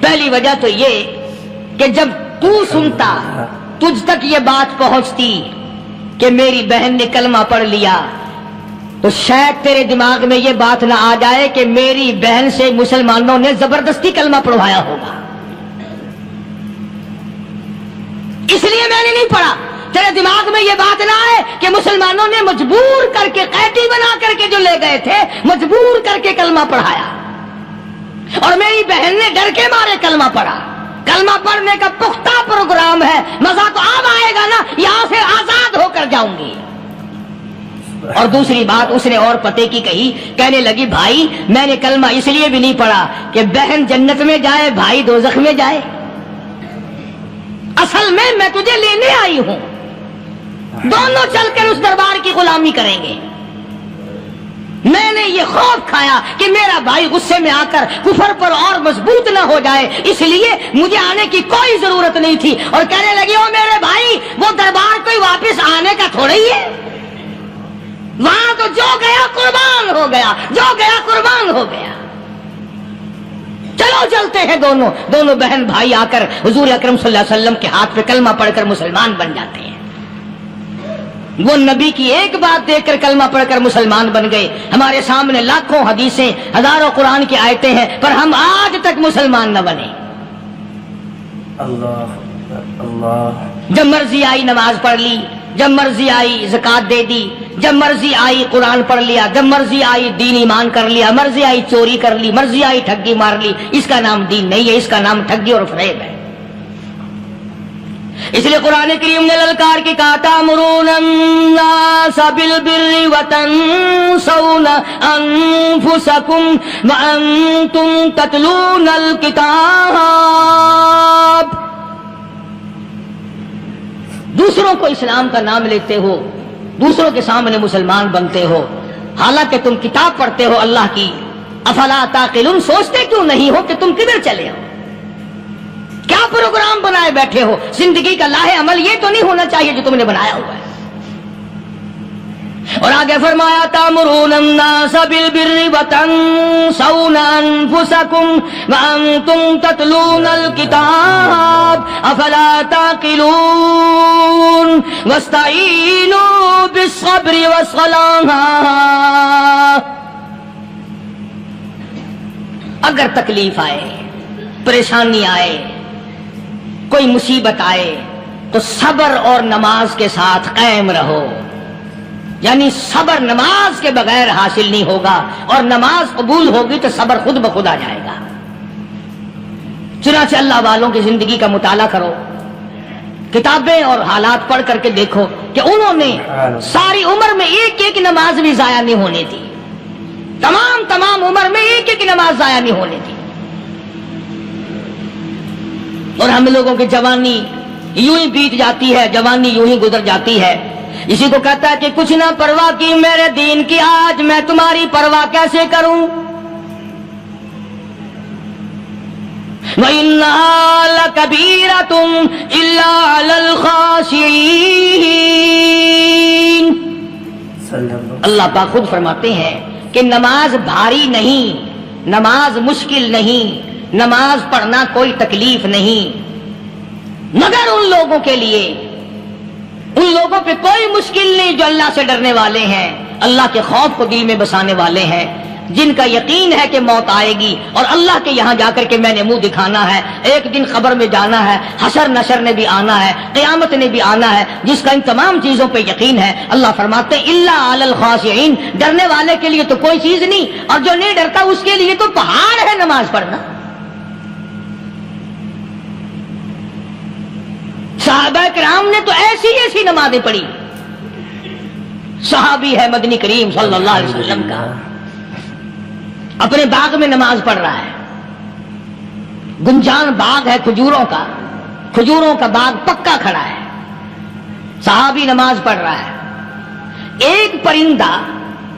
پہلی وجہ تو یہ کہ جب تو سنتا، تجھ تک یہ بات پہنچتی کہ میری بہن نے کلمہ پڑھ لیا، تو شاید تیرے دماغ میں یہ بات نہ آ جائے کہ میری بہن سے مسلمانوں نے زبردستی کلمہ پڑھوایا ہوگا. اس لیے میں نے نہیں پڑھا. تیرے دماغ میں یہ بات نہ آئے کہ مسلمانوں نے مجبور کر کے، قیدی بنا کر کے جو لے گئے تھے، مجبور کر کے کلمہ پڑھایا، اور میری بہن نے ڈر کے مارے کلمہ پڑھا. کلمہ پڑھنے کا پختہ پروگرام ہے، مزہ تو اب آئے گا نا، یہاں سے آزاد ہو کر جاؤں گی. اور دوسری بات اس نے اور پتے کی کہی، کہنے لگی بھائی میں نے کلمہ اس لیے بھی نہیں پڑھا کہ بہن جنت میں جائے بھائی دوزخ میں جائے. اصل میں تجھے لینے آئی ہوں، دونوں چل کر اس دربار کی غلامی کریں گے. میں نے یہ خوف کھایا کہ میرا بھائی غصے میں آ کر کفر پر اور مضبوط نہ ہو جائے، اس لیے مجھے آنے کی کوئی ضرورت نہیں تھی. اور کہنے لگی او میرے بھائی، وہ دربار کوئی واپس آنے کا تھوڑا ہی ہے، وہاں تو جو گیا قربان ہو گیا، جو گیا قربان ہو گیا. چلو چلتے ہیں. دونوں بہن بھائی آ کر حضور اکرم صلی اللہ علیہ وسلم کے ہاتھ پہ کلمہ پڑھ کر مسلمان بن جاتے ہیں. وہ نبی کی ایک بات دیکھ کر کلمہ پڑھ کر مسلمان بن گئے. ہمارے سامنے لاکھوں حدیثیں، ہزاروں قرآن کی آیتیں ہیں، پر ہم آج تک مسلمان نہ بنے. اللہ اللہ. جب مرضی آئی نماز پڑھ لی، جب مرضی آئی زکات دے دی، جب مرضی آئی قرآن پڑھ لیا، جب مرضی آئی دین ایمان کر لیا، مرضی آئی چوری کر لی، مرضی آئی ٹھگی مار لی. اس کا نام دین نہیں ہے، اس کا نام ٹھگی اور فریب ہے. اس لیے قرآن کریم نے للکار کے کہا تأمرون الناس بالبر وتنسون انفسکم وانتم تتلون الکتاب. دوسروں کو اسلام کا نام لیتے ہو، دوسروں کے سامنے مسلمان بنتے ہو، حالانکہ تم کتاب پڑھتے ہو اللہ کی. افلا تعقلون، سوچتے کیوں نہیں ہو کہ تم کدھر چلے ہو؟ کیا پروگرام بنائے بیٹھے ہو؟ زندگی کا لاہ عمل یہ تو نہیں ہونا چاہیے جو تم نے بنایا ہوا ہے. اور آگے فرمایا تأمرون الناس بالبر وتنسون انفسکم وانتم تتلون الکتاب افلا تعقلون واستعینوا بالصبر والصلاة. اگر تکلیف آئے، پریشانی آئے، کوئی مصیبت آئے تو صبر اور نماز کے ساتھ قائم رہو. یعنی صبر نماز کے بغیر حاصل نہیں ہوگا، اور نماز قبول ہوگی تو صبر خود بخود آ جائے گا. چنانچہ اللہ والوں کی زندگی کا مطالعہ کرو، کتابیں اور حالات پڑھ کر کے دیکھو کہ انہوں نے ساری عمر میں ایک ایک نماز بھی ضائع نہیں ہونے دی. تمام عمر میں ایک ایک نماز ضائع نہیں ہونے دی. اور ہم لوگوں کی جوانی یوں ہی بیت جاتی ہے، جوانی یوں ہی گزر جاتی ہے. اسی کو کہتا ہے کہ کچھ نہ پرواہ کی میرے دین کی، آج میں تمہاری پرواہ کیسے کروں. وَإِنَّهَا لَكَبِيرَةٌ إِلَّا عَلَى الْخَاشِعِينَ. اللہ پاک خود فرماتے ہیں کہ نماز بھاری نہیں، نماز مشکل نہیں، نماز پڑھنا کوئی تکلیف نہیں، مگر ان لوگوں کے لیے، ان لوگوں پہ کوئی مشکل نہیں جو اللہ سے ڈرنے والے ہیں، اللہ کے خوف کو دل میں بسانے والے ہیں، جن کا یقین ہے کہ موت آئے گی اور اللہ کے یہاں جا کر کے میں نے منہ دکھانا ہے، ایک دن قبر میں جانا ہے، حشر نشر نے بھی آنا ہے، قیامت نے بھی آنا ہے، جس کا ان تمام چیزوں پہ یقین ہے. اللہ فرماتے ہیں الا علی الخاشعین، ڈرنے والے کے لیے تو کوئی چیز نہیں، اور جو نہیں ڈرتا اس کے لیے تو پہاڑ ہے نماز پڑھنا. صحابہ کرام نے تو ایسی ایسی نمازیں پڑھی. صحابی ہے مدنی کریم صلی اللہ علیہ وسلم کا، اپنے باغ میں نماز پڑھ رہا ہے. گنجان باغ ہے کھجوروں کا، کھجوروں کا باغ پکا کھڑا ہے، صحابی نماز پڑھ رہا ہے. ایک پرندہ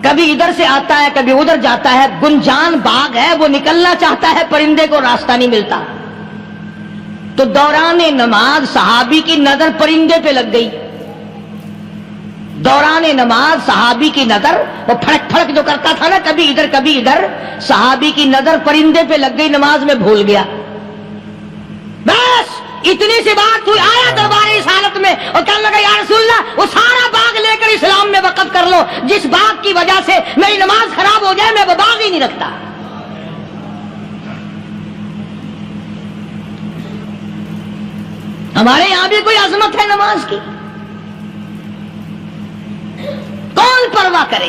کبھی ادھر سے آتا ہے کبھی ادھر جاتا ہے، گنجان باغ ہے، وہ نکلنا چاہتا ہے، پرندے کو راستہ نہیں ملتا. تو دوران نماز صحابی کی نظر پرندے پہ لگ گئی. دوران نماز صحابی کی نظر، وہ پھڑک پھڑک جو کرتا تھا نا کبھی ادھر کبھی ادھر، صحابی کی نظر پرندے پہ لگ گئی، نماز میں بھول گیا. بس اتنی سی بات ہوئی، آیا دربار رسالت میں اور کہنے لگا یا رسول اللہ وہ سارا باغ لے کر اسلام میں وقف کر لو، جس باغ کی وجہ سے میری نماز خراب ہو جائے میں وہ باغ ہی نہیں رکھتا. ہمارے یہاں بھی کوئی عظمت ہے نماز کی؟ کون پرواہ کرے؟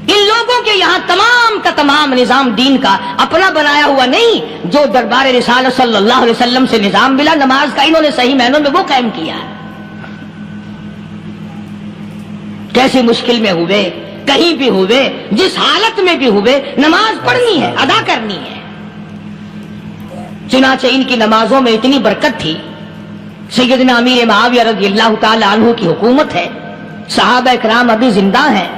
ان لوگوں کے یہاں تمام کا تمام نظام دین کا اپنا بنایا ہوا نہیں، جو دربار رسالت صلی اللہ علیہ وسلم سے نظام ملا نماز کا، انہوں نے صحیح معنوں میں وہ قائم کیا ہے. کیسی مشکل میں ہوئے، کہیں بھی ہوئے، جس حالت میں بھی ہوئے، نماز پڑھنی ہے، ادا کرنی ہے. چنانچہ ان کی نمازوں میں اتنی برکت تھی. سیدنا امیر معاویہ رضی اللہ تعالی عنہ کی حکومت ہے، صحابہ کرام ابھی زندہ ہیں.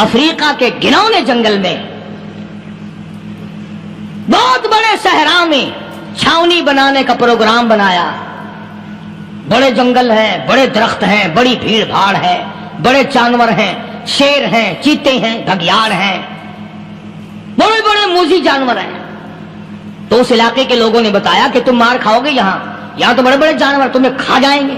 افریقہ کے گھنونے جنگل میں بہت بڑے صحرا میں چھاونی بنانے کا پروگرام بنایا. بڑے جنگل ہیں، بڑے درخت ہیں، بڑی بھیڑ بھاڑ ہے، بڑے جانور ہیں، شیر ہیں، چیتے ہیں، گھگیاڑ ہیں، بڑے بڑے موذی جانور ہیں. تو اس علاقے کے لوگوں نے بتایا کہ تم مار کھاؤ گے، یہاں تو بڑے بڑے جانور تمہیں کھا جائیں گے.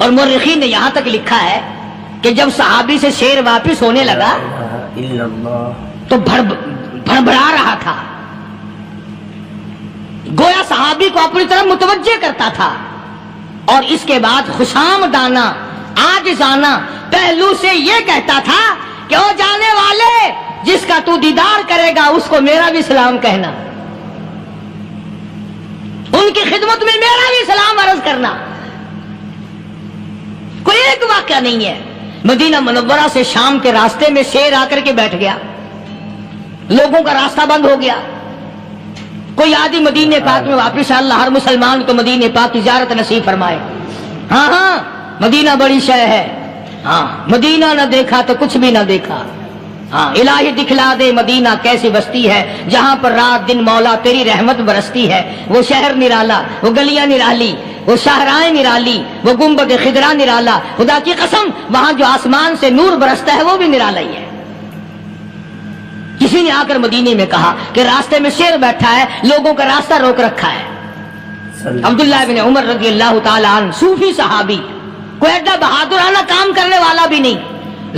اور مورخین نے یہاں تک لکھا ہے کہ جب صحابی سے شیر واپس ہونے لگا إلا الله تو بھڑبڑا رہا تھا، گویا صحابی کو اپنی طرف متوجہ کرتا تھا، اور اس کے بعد خوشامدانہ عاجزانہ پہلو سے یہ کہتا تھا کہ او جانے والے، جس کا تو دیدار کرے گا اس کو میرا بھی سلام کہنا، ان کی خدمت میں میرا بھی سلام عرض کرنا۔ کوئی ایک واقعہ نہیں ہے۔ مدینہ منورہ سے شام کے راستے میں شیر آ کر کے بیٹھ گیا، لوگوں کا راستہ بند ہو گیا، کوئی آدھی مدینہ پاک میں واپس، اللہ ہر مسلمان کو مدینہ پاک کی زیارت نصیب فرمائے۔ ہاں ہاں مدینہ بڑی شے ہے، ہاں مدینہ نہ دیکھا تو کچھ بھی نہ دیکھا، ہاں الہی دکھلا دے مدینہ کیسی بستی ہے جہاں پر رات دن مولا تیری رحمت برستی ہے، وہ شہر نرالا، وہ گلیاں نرالی، وہ شاہراہیں نرالی، وہ گنبد خضرا نرالا، خدا کی قسم وہاں جو آسمان سے نور برستا ہے وہ بھی نرالا ہی ہے۔ کسی نے آ کر مدینے میں کہا کہ راستے میں شیر بیٹھا ہے، لوگوں کا راستہ روک رکھا ہے۔ عبداللہ بن عمر رضی اللہ تعالیٰ عنہ صوفی صحابی، کوئی ایڈا بہادرانہ کام کرنے والا بھی نہیں،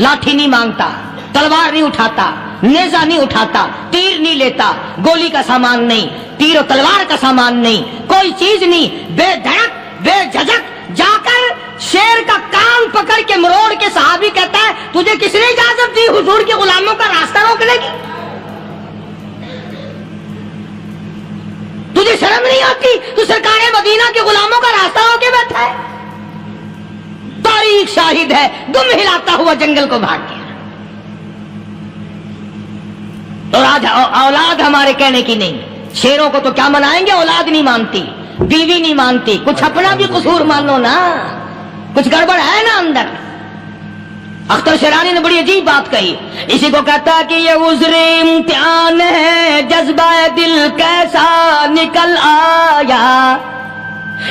لاٹھی نہیں مانگتا، تلوار نہیں اٹھاتا، نیزہ نہیں اٹھاتا، تیر نہیں لیتا، گولی کا سامان نہیں، تیر و تلوار کا سامان نہیں، کوئی چیز نہیں، بے دھڑک بے جھجک جا کر شیر کا کان پکڑ کے مروڑ کے صحابی کہتا ہے تجھے کس نے اجازت دی حضور کے غلاموں کا راستہ روکنے کی؟ تجھے شرم نہیں آتی؟ تو سرکار مدینہ کے غلاموں کا راستہ روکے بیٹھا ہے۔ تاریخ شاہد ہے، دم ہلاتا ہوا جنگل کو بھاگ گیا۔ اور آج اولاد ہمارے کہنے کی نہیں، شیروں کو تو کیا منائیں گے، اولاد نہیں مانتی، بیوی نہیں مانتی، کچھ اپنا بھی قصور مانو نا، کچھ گڑبڑ ہے نا اندر۔ اختر شیرانی نے بڑی عجیب بات کہی، اسی کو کہتا کہ یہ عذر امتحان ہے، جذبہ دل کیسا نکل آیا،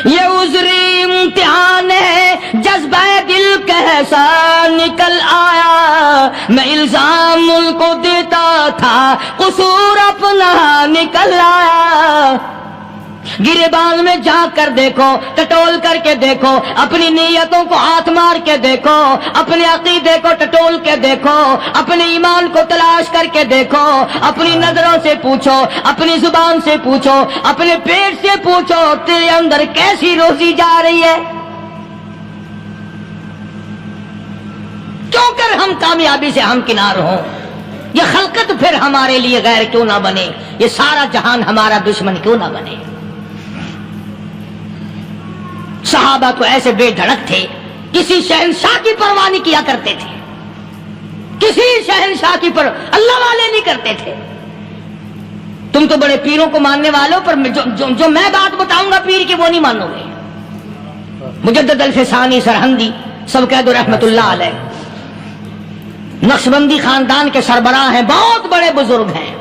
یہ عذر امتحان ہے، جذبہ دل کیسا نکل آیا، میں الزام ملک کو دیتا تھا، قصور اپنا نکل آیا۔ گریبان میں جا کر دیکھو، ٹٹول کر کے دیکھو، اپنی نیتوں کو ہاتھ مار کے دیکھو، اپنے عقیدے کو ٹٹول کے دیکھو، اپنے ایمان کو تلاش کر کے دیکھو، اپنی نظروں سے پوچھو، اپنی زبان سے پوچھو، اپنے پیٹ سے پوچھو، تیرے اندر کیسی روزی جا رہی ہے؟ کیوں کر ہم کامیابی سے ہمکنار ہوں؟ یہ خلقت پھر ہمارے لیے غیر کیوں نہ بنے؟ یہ سارا جہان ہمارا دشمن کیوں نہ بنے؟ صحابہ تو ایسے بے دھڑک تھے، کسی شہنشاہ کی پرواہ نہیں کیا کرتے تھے، کسی شہنشاہ کی پرواہ اللہ والے نہیں کرتے تھے۔ تم تو بڑے پیروں کو ماننے والوں، پر جو میں بات بتاؤں گا پیر کی وہ نہیں مانو گے۔ مجدد الفسانی سرہندی سب کہہ دو رحمت اللہ علیہ، نقشبندی خاندان کے سربراہ ہیں، بہت بڑے بزرگ ہیں،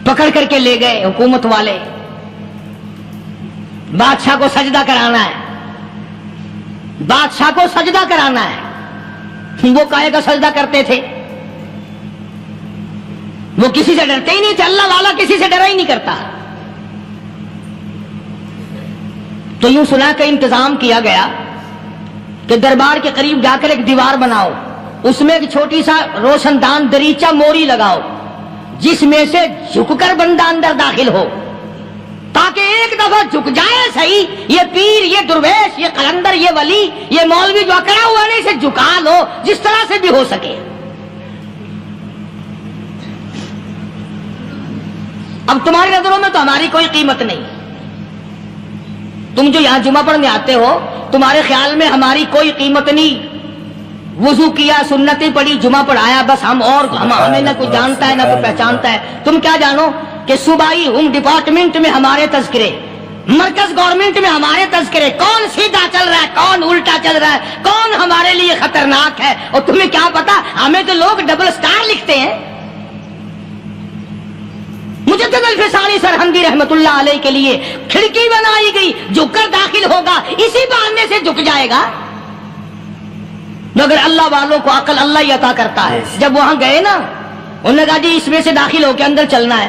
پکڑ کر کے لے گئے حکومت والے، بادشاہ کو سجدہ کرانا ہے، بادشاہ کو سجدہ کرانا ہے۔ وہ کاہے کا سجدہ کرتے تھے؟ وہ کسی سے ڈرتے ہی نہیں تھے، اللہ والا کسی سے ڈرا ہی نہیں کرتا۔ تو یوں سنا کا انتظام کیا گیا کہ دربار کے قریب جا کر ایک دیوار بناؤ، اس میں ایک چھوٹی سا روشن دان دریچہ موری لگاؤ، جس میں سے جھک کر بندہ اندر داخل ہو، تاکہ ایک دفعہ جھک جائے صحیح، یہ پیر، یہ درویش، یہ قلندر، یہ ولی، یہ مولوی جو اکڑا ہوا نہیں، اسے جھکا لو جس طرح سے بھی ہو سکے۔ اب تمہاری نظروں میں تو ہماری کوئی قیمت نہیں، تم جو یہاں جمعہ پڑھنے آتے ہو تمہارے خیال میں ہماری کوئی قیمت نہیں، وضو کیا، سنتیں پڑھی، جمعہ پڑھایا، بس ہمیں نہ کوئی جانتا ہے نہ کوئی پہچانتا ہے۔ تم کیا جانو کہ صوبائی ہوم ڈپارٹمنٹ میں ہمارے تذکرے، مرکز گورنمنٹ میں ہمارے تذکرے، کون سیدھا چل رہا ہے، کون الٹا چل رہا ہے، کون ہمارے لیے خطرناک ہے، اور تمہیں کیا پتا، ہمیں تو لوگ ڈبل سٹار لکھتے ہیں۔ مجدد الفسانی سرہندی رحمت اللہ علیہ کے لیے کھڑکی بنائی گئی، جھک کر داخل ہوگا، اسی بہانے سے جھک جائے گا۔ مگر اللہ والوں کو عقل اللہ ہی عطا کرتا ہے۔ جب وہاں گئے نا، انہوں نے کہا جی اس میں سے داخل ہو کے اندر چلنا ہے،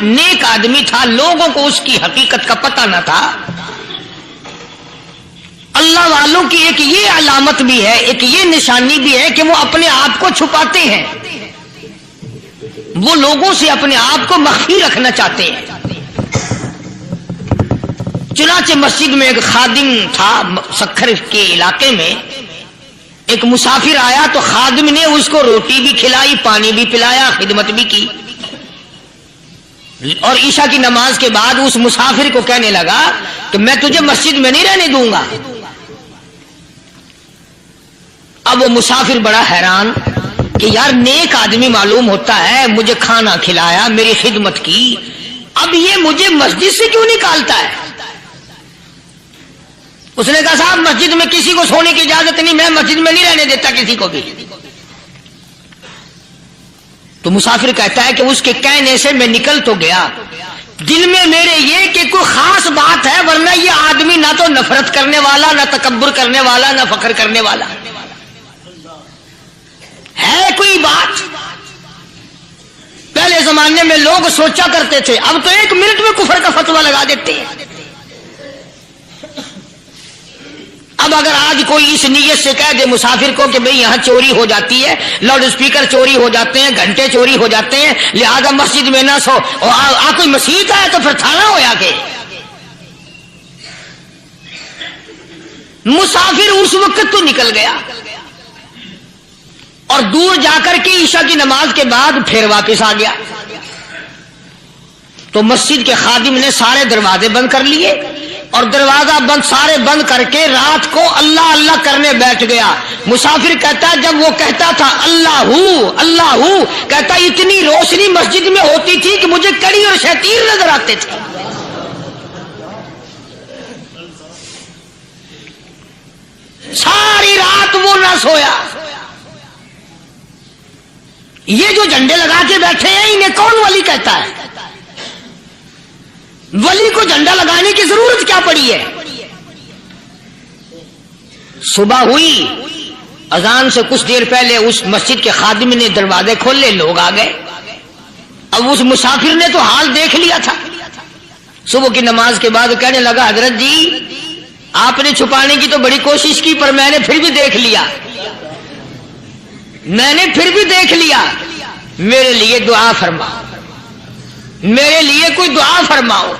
نیک آدمی تھا، لوگوں کو اس کی حقیقت کا پتہ نہ تھا۔ اللہ والوں کی ایک یہ علامت بھی ہے، ایک یہ نشانی بھی ہے کہ وہ اپنے آپ کو چھپاتے ہیں، وہ لوگوں سے اپنے آپ کو مخفی رکھنا چاہتے ہیں۔ چنانچہ مسجد میں ایک خادم تھا، سکھر کے علاقے میں ایک مسافر آیا تو خادم نے اس کو روٹی بھی کھلائی، پانی بھی پلایا، خدمت بھی کی، اور عشاء کی نماز کے بعد اس مسافر کو کہنے لگا کہ میں تجھے مسجد میں نہیں رہنے دوں گا۔ اب وہ مسافر بڑا حیران کہ یار نیک آدمی معلوم ہوتا ہے، مجھے کھانا کھلایا، میری خدمت کی، اب یہ مجھے مسجد سے کیوں نکالتا ہے؟ اس نے کہا صاحب مسجد میں کسی کو سونے کی اجازت نہیں، میں مسجد میں نہیں رہنے دیتا کسی کو بھی۔ تو مسافر کہتا ہے کہ اس کے کہنے سے میں نکل تو گیا، دل میں میرے یہ کہ کوئی خاص بات ہے، ورنہ یہ آدمی نہ تو نفرت کرنے والا، نہ تکبر کرنے والا، نہ فخر کرنے والا ہے کوئی بات۔ پہلے زمانے میں لوگ سوچا کرتے تھے، اب تو ایک منٹ میں کفر کا فتویٰ لگا دیتے ہیں۔ اب اگر آج کوئی اس نیت سے کہہ دے مسافر کو کہ بھئی یہاں چوری ہو جاتی ہے، لاؤڈ اسپیکر چوری ہو جاتے ہیں، گھنٹے چوری ہو جاتے ہیں، لہذا مسجد میں نہ سو، اور کوئی مسجد ہے تو پھر تھانہ ہویا کہ مسافر اس وقت تو نکل گیا، اور دور جا کر کے عشاء کی نماز کے بعد پھر واپس آ گیا۔ تو مسجد کے خادم نے سارے دروازے بند کر لیے، اور دروازہ بند سارے بند کر کے رات کو اللہ اللہ کرنے بیٹھ گیا۔ مسافر کہتا ہے جب وہ کہتا تھا اللہ ہو اللہ ہو، کہتا اتنی روشنی مسجد میں ہوتی تھی کہ مجھے کڑی اور شیطیر نظر آتے تھے۔ ساری رات وہ نہ سویا۔ یہ جو جھنڈے لگا کے بیٹھے ہیں انہیں کون ولی کہتا ہے؟ ولی کو جھنڈا لگانے کی ضرورت کیا پڑی ہے؟ صبح ہوئی، اذان سے کچھ دیر پہلے اس مسجد کے خادم نے دروازے کھولے، لوگ آ گئے۔ اب اس مسافر نے تو حال دیکھ لیا تھا، صبح کی نماز کے بعد کہنے لگا حضرت جی آپ نے چھپانے کی تو بڑی کوشش کی، پر میں نے پھر بھی دیکھ لیا، میرے لیے دعا فرما، میرے لیے کوئی دعا فرماؤ۔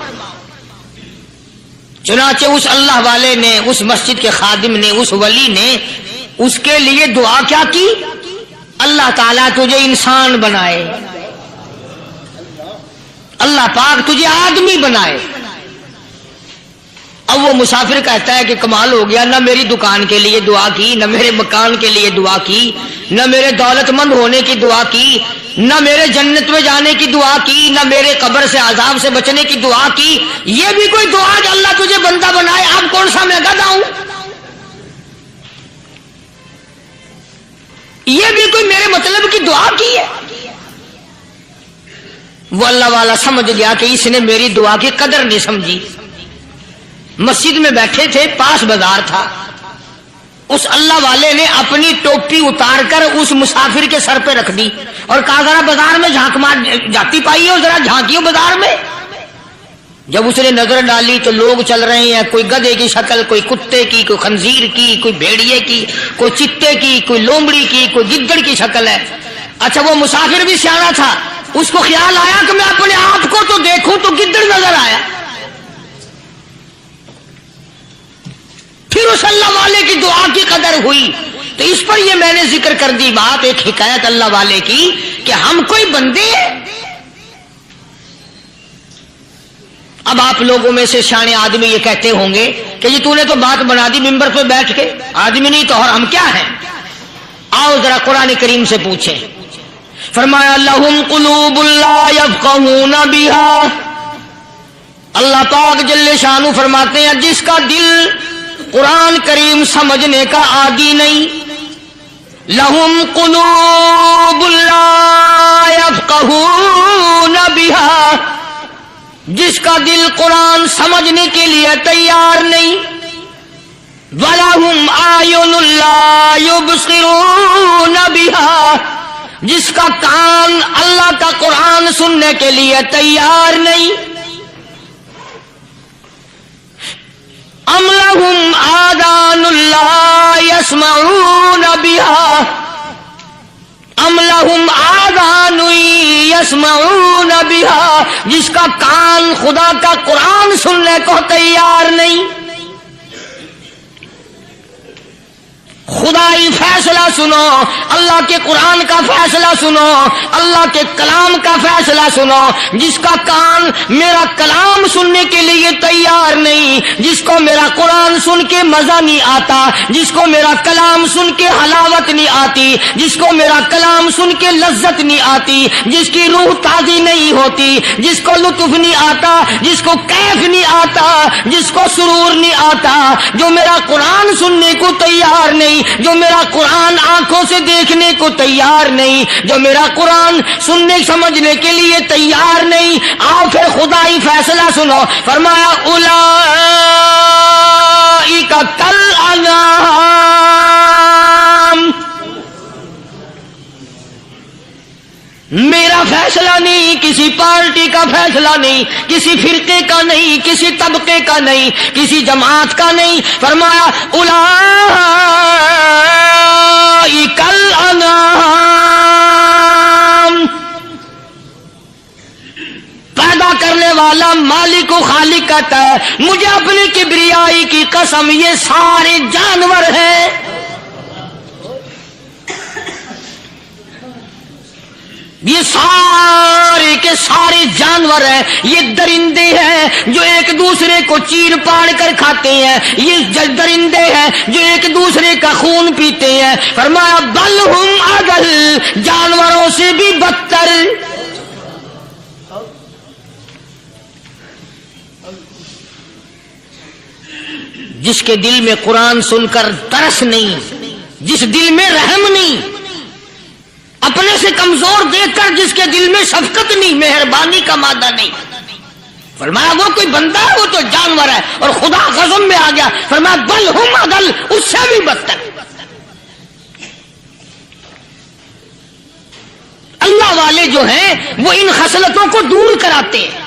چنانچہ اس اللہ والے نے، اس مسجد کے خادم نے، اس ولی نے اس کے لیے دعا کیا کی؟ اللہ تعالیٰ تجھے انسان بنائے، اللہ پاک تجھے آدمی بنائے۔ اب وہ مسافر کہتا ہے کہ کمال ہو گیا، نہ میری دکان کے لیے دعا کی، نہ میرے مکان کے لیے دعا کی، نہ میرے دولت مند ہونے کی دعا کی، نہ میرے جنت میں جانے کی دعا کی، نہ میرے قبر سے عذاب سے بچنے کی دعا کی۔ یہ بھی کوئی دعا کہ اللہ تجھے بندہ بنائے؟ اب کون سا میں گدھا ہوں؟ یہ بھی کوئی میرے مطلب کی دعا کی ہے؟ وہ اللہ والا سمجھ گیا کہ اس نے میری دعا کی قدر نہیں سمجھی۔ مسجد میں بیٹھے تھے، پاس بازار تھا، اس اللہ والے نے اپنی ٹوپی اتار کر اس مسافر کے سر پہ رکھ دی اور کہا ذرا بازار میں جھانک مار جاتی پائی ہو، ذرا جھانکیو بازار میں۔ جب اس نے نظر ڈالی تو لوگ چل رہے ہیں، کوئی گدھے کی شکل، کوئی کتے کی، کوئی خنزیر کی، کوئی بھیڑیے کی، کوئی چتے کی، کوئی لومڑی کی، کوئی گدڑ کی شکل ہے۔ اچھا وہ مسافر بھی سیانا تھا، اس کو خیال آیا کہ میں اپنے آپ کو تو دیکھوں، تو گدڑ نظر آیا۔ پھر اس اللہ والے کی دعا کی قدر ہوئی۔ تو اس پر یہ میں نے ذکر کر دی بات، ایک حکایت اللہ والے کی کہ ہم کوئی بندے ہیں۔ اب آپ لوگوں میں سے شانے آدمی یہ کہتے ہوں گے کہ جی تو نے تو بات بنا دی ممبر پہ بیٹھ کے، آدمی نہیں تو اور ہم کیا ہیں؟ آؤ ذرا قرآن کریم سے پوچھیں۔ فرمایا لہم قلوب لا یفقہون بہا، اللہ پاک جل شانہ فرماتے ہیں جس کا دل قرآن کریم سمجھنے کا عادی نہیں، لہم قلوب لا یفقہون بہا، جس کا دل قرآن سمجھنے کے لیے تیار نہیں، وَلَهُمْ أَعْيُنٌ لَا يُبْصِرُونَ بِهَا، جس کا کان اللہ کا قرآن سننے کے لیے تیار نہیں. ام لہم آذان لا یسمعون بہا ام لہم آذان یسمعون بہا، جس کا کان خدا کا قرآن سننے کو تیار نہیں. خدائی فیصلہ سنو، اللہ کے قرآن کا فیصلہ سنو، اللہ کے کلام کا فیصلہ سنو. جس کا کان میرا کلام سننے کے لیے تیار نہیں، جس کو میرا قرآن سن کے مزہ نہیں آتا، جس کو میرا کلام سن کے حلاوت نہیں آتی، جس کو میرا کلام سن کے لذت نہیں آتی، جس کی روح تازی نہیں ہوتی، جس کو لطف نہیں آتا، جس کو کیف نہیں آتا، جس کو سرور نہیں آتا، جو میرا قرآن سننے کو تیار نہیں، جو میرا قرآن آنکھوں سے دیکھنے کو تیار نہیں، جو میرا قرآن سننے سمجھنے کے لیے تیار نہیں. آؤ پھر خدائی فیصلہ سنو. فرمایا اولئک کالانعام، میرا فیصلہ نہیں، کسی پارٹی کا فیصلہ نہیں، کسی فرقے کا نہیں، کسی طبقے کا نہیں، کسی جماعت کا نہیں. فرمایا اولئک الانعام. پیدا کرنے والا مالک و خالق کہتا ہے مجھے اپنی کبریائی کی قسم یہ سارے جانور ہیں. یہ سارے کے سارے جانور ہیں، یہ درندے ہیں جو ایک دوسرے کو چیر پاڑ کر کھاتے ہیں، یہ درندے ہیں جو ایک دوسرے کا خون پیتے ہیں. فرمایا بل ہم اضل، جانوروں سے بھی بدتر. جس کے دل میں قرآن سن کر ترس نہیں، جس دل میں رحم نہیں، اپنے سے کمزور دیکھ کر جس کے دل میں شفقت نہیں، مہربانی کا مادہ نہیں. فرمایا وہ کوئی بندہ ہے، وہ تو جانور ہے. اور خدا غضب میں آ گیا. فرمایا بل ہم اضل، اس سے بھی بدتر. اللہ والے جو ہیں وہ ان خصلتوں کو دور کراتے ہیں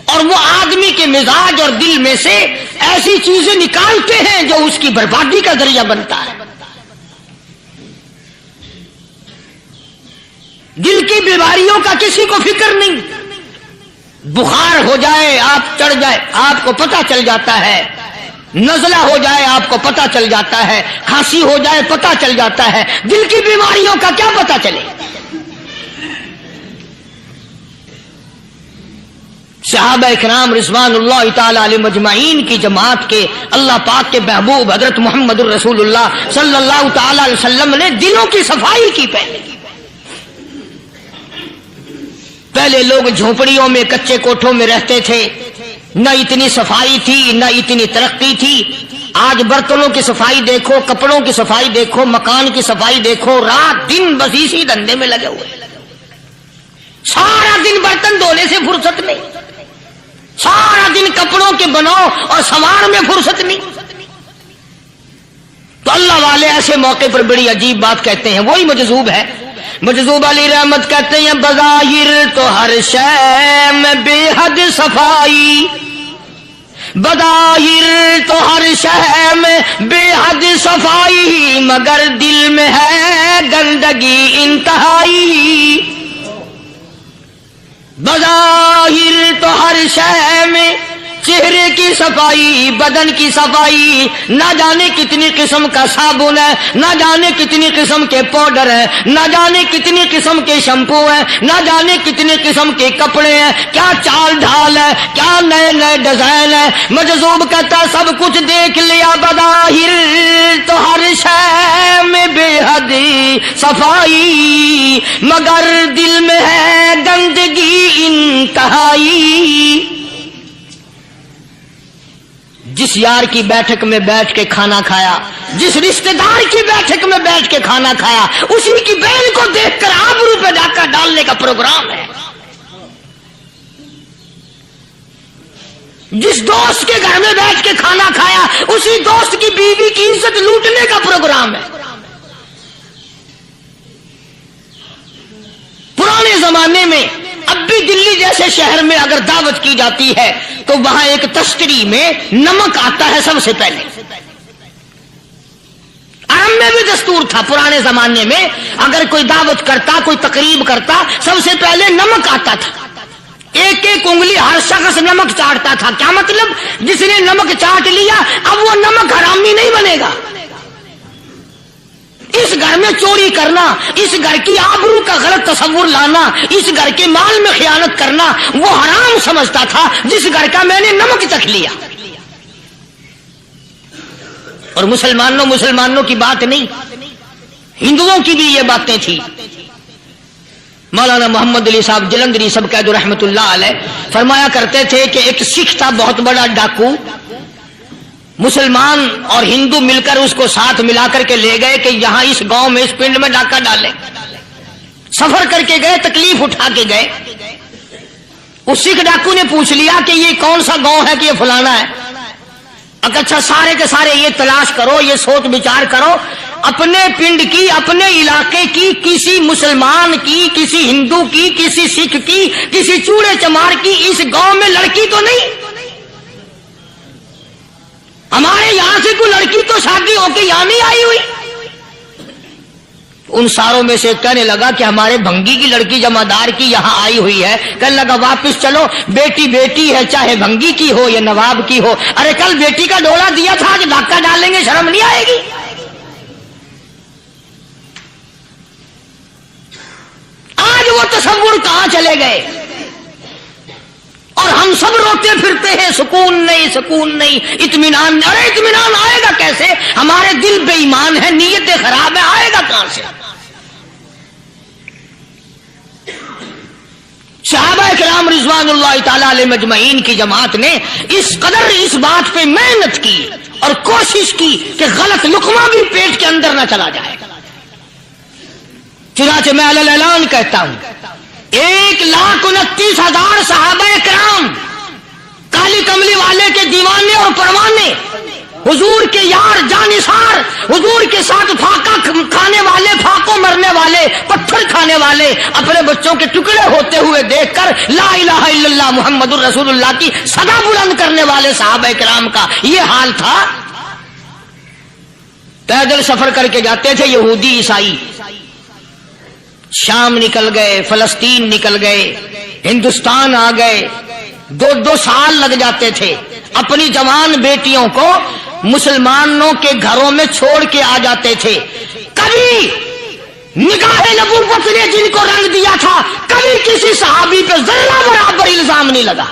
اور وہ آدمی کے مزاج اور دل میں سے ایسی چیزیں نکالتے ہیں جو اس کی بربادی کا ذریعہ بنتا ہے. دل کی بیماریوں کا کسی کو فکر نہیں. بخار ہو جائے آپ چڑھ جائے آپ کو پتہ چل جاتا ہے، نزلہ ہو جائے آپ کو پتہ چل جاتا ہے، کھانسی ہو جائے پتہ چل جاتا ہے. دل کی بیماریوں کا کیا پتہ چلے؟ صحابہ اکرام رضوان اللہ تعالی علیہ مجمعین کی جماعت کے اللہ پاک کے محبوب حضرت محمد الرسول اللہ صلی اللہ تعالی علیہ وسلم نے دلوں کی صفائی کی. پہلے لوگ جھونپڑیوں میں کچے کوٹھوں میں رہتے تھے، نہ اتنی صفائی تھی نہ اتنی ترقی تھی. آج برتنوں کی صفائی دیکھو، کپڑوں کی صفائی دیکھو، مکان کی صفائی دیکھو، رات دن بس اسی دھندے میں لگے ہوئے. سارا دن برتن دھونے سے فرصت نہیں، سارا دن کپڑوں کے بناؤ اور سنوار میں فرصت نہیں. تو اللہ والے ایسے موقع پر بڑی عجیب بات کہتے ہیں. وہی مجذوب ہے، مجذوب علی رحمت کہتے ہیں بظاہر تو ہر شے میں بے حد صفائی، بظاہر تو ہر شے میں بے حد صفائی، مگر دل میں ہے گندگی انتہائی. بظاہر تو ہر شے میں چہرے کی صفائی، بدن کی صفائی، نہ جانے کتنی قسم کا صابن ہے، نہ جانے کتنی قسم کے پاؤڈر ہے، نہ جانے کتنی قسم کے شیمپو ہیں، نہ جانے کتنی قسم کے کپڑے ہیں، کیا چال ڈھال ہے، کیا نئے نئے ڈیزائن ہے. مجذوب کہتا سب کچھ دیکھ لیا، بظاہر تو ہر شے میں بے حد صفائی، مگر دل میں ہے گندگی انتہائی. جس یار کی بیٹھک میں بیٹھ کے کھانا کھایا، جس رشتہ دار کی بیٹھک میں بیٹھ کے کھانا کھایا، اسی کی بہن کو دیکھ کر آبرو پہ ڈاکہ ڈالنے کا پروگرام ہے. جس دوست کے گھر میں بیٹھ کے کھانا کھایا، اسی دوست کی بیوی کی عزت لوٹنے کا پروگرام ہے. زمانے میں اب بھی دلی جیسے شہر میں اگر دعوت کی جاتی ہے تو وہاں ایک تشتری میں نمک آتا ہے سب سے پہلے. عرب میں بھی دستور تھا پرانے زمانے میں، اگر کوئی دعوت کرتا، کوئی تقریب کرتا، سب سے پہلے نمک آتا تھا. ایک ایک انگلی ہر شخص نمک چاٹتا تھا. کیا مطلب؟ جس نے نمک چاٹ لیا اب وہ نمک حرامی نہیں بنے گا. اس گھر میں چوری کرنا، اس گھر کی آبرو کا غلط تصور لانا، اس گھر کے مال میں خیانت کرنا وہ حرام سمجھتا تھا جس گھر کا میں نے نمک چکھ لیا. اور مسلمانوں کی بات نہیں، ہندوؤں کی بھی یہ باتیں تھی. مولانا محمد علی صاحب جلندری سب قید رحمت اللہ علیہ فرمایا کرتے تھے کہ ایک سکھ تھا بہت بڑا ڈاکو، مسلمان اور ہندو مل کر اس کو ساتھ ملا کر کے لے گئے کہ یہاں اس گاؤں میں اس پنڈ میں ڈاکہ ڈالیں. سفر کر کے گئے، تکلیف اٹھا کے گئے. اس سکھ ڈاکو نے پوچھ لیا کہ یہ کون سا گاؤں ہے کہ یہ فلانا ہے. اچھا سارے کے سارے یہ تلاش کرو، یہ سوچ بچار کرو، اپنے پنڈ کی، اپنے علاقے کی، کسی مسلمان کی، کسی ہندو کی، کسی سکھ کی، کسی چوڑے چمار کی اس گاؤں میں لڑکی تو نہیں؟ ہمارے یہاں سے کوئی لڑکی تو شادی ہو کے یہاں نہیں آئی ہوئی. ان ساروں میں سے کہنے لگا کہ ہمارے بھنگی کی لڑکی جمعدار کی یہاں آئی ہوئی ہے. کہنے لگا واپس چلو، بیٹی بیٹی ہے چاہے بھنگی کی ہو یا نواب کی ہو. ارے کل بیٹی کا ڈولا دیا تھا، آج ڈاکہ ڈالیں گے، شرم نہیں آئے گی؟ آج وہ تصور کہاں چلے گئے؟ اور ہم سب روتے پھرتے ہیں سکون نہیں، سکون نہیں، اطمینان نہیں. ارے اطمینان آئے گا کیسے؟ ہمارے دل بے ایمان ہے، نیتیں خراب ہے، آئے گا کہاں سے؟ صحابہ کرام رضوان اللہ تعالی علیہ مجمعین کی جماعت نے اس قدر اس بات پہ محنت کی اور کوشش کی کہ غلط لقمہ بھی پیٹ کے اندر نہ چلا جائے. چنانچہ میں علی الاعلان کہتا ہوں 1,29,000 صحابہ کرام، کالی کملی والے کے دیوانے اور پروانے، حضور کے یار جانثار، حضور کے ساتھ پھاقا کھانے والے، پھاقوں مرنے والے، پتھر کھانے والے، اپنے بچوں کے ٹکڑے ہوتے ہوئے دیکھ کر لا الہ الا اللہ محمد الرسول اللہ کی صدا بلند کرنے والے صحابہ کرام کا یہ حال تھا. پیدل سفر کر کے جاتے تھے یہودی عیسائی، شام نکل گئے، فلسطین نکل گئے، ہندوستان آ گئے، 2 سال لگ جاتے تھے. اپنی جوان بیٹیوں کو مسلمانوں کے گھروں میں چھوڑ کے آ جاتے تھے. کبھی نگاہ نبوت نے جن کو رنگ دیا تھا، کبھی کسی صحابی پہ ذرہ برابر الزام نہیں لگا.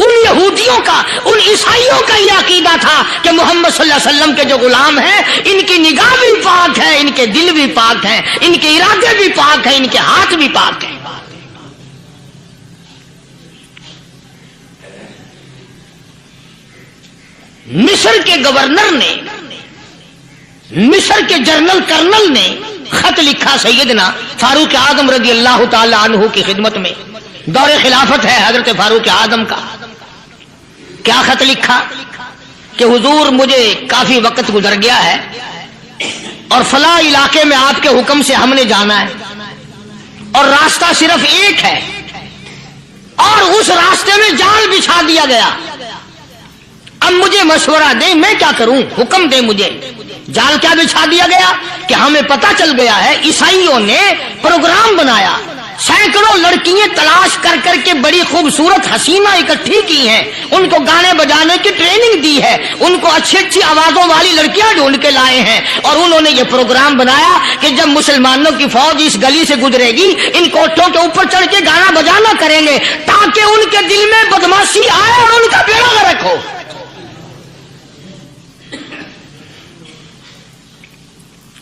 ان یہودیوں کا، ان عیسائیوں کا یہ عقیدہ تھا کہ محمد صلی اللہ علیہ وسلم کے جو غلام ہیں ان کی نگاہ بھی پاک ہے، ان کے دل بھی پاک ہیں، ان کے ارادے بھی پاک ہیں، ان کے ہاتھ بھی پاک ہیں. مصر کے گورنر نے، مصر کے جنرل کرنل نے خط لکھا سیدنا فاروق اعظم رضی اللہ تعالی عنہ کی خدمت میں. دور خلافت ہے حضرت فاروق اعظم کا. کیا خط لکھا کہ حضور مجھے کافی وقت گزر گیا ہے اور فلاں علاقے میں آپ کے حکم سے ہم نے جانا ہے اور راستہ صرف ایک ہے اور اس راستے میں جال بچھا دیا گیا. اب مجھے مشورہ دیں میں کیا کروں، حکم دیں مجھے. جال کیا بچھا دیا گیا کہ ہمیں پتہ چل گیا ہے عیسائیوں نے پروگرام بنایا، سینکڑوں لڑکیاں تلاش کر کر کے بڑی خوبصورت حسینہ اکٹھی کی ہیں، ان کو گانے بجانے کی ٹریننگ دی ہے، ان کو اچھی اچھی آوازوں والی لڑکیاں ڈھونڈ کے لائے ہیں اور انہوں نے یہ پروگرام بنایا کہ جب مسلمانوں کی فوج اس گلی سے گزرے گی ان کوٹھوں کے اوپر چڑھ کے گانا بجانا کریں گے تاکہ ان کے دل میں بدماشی آئے اور ان کا بیڑا غرق ہو.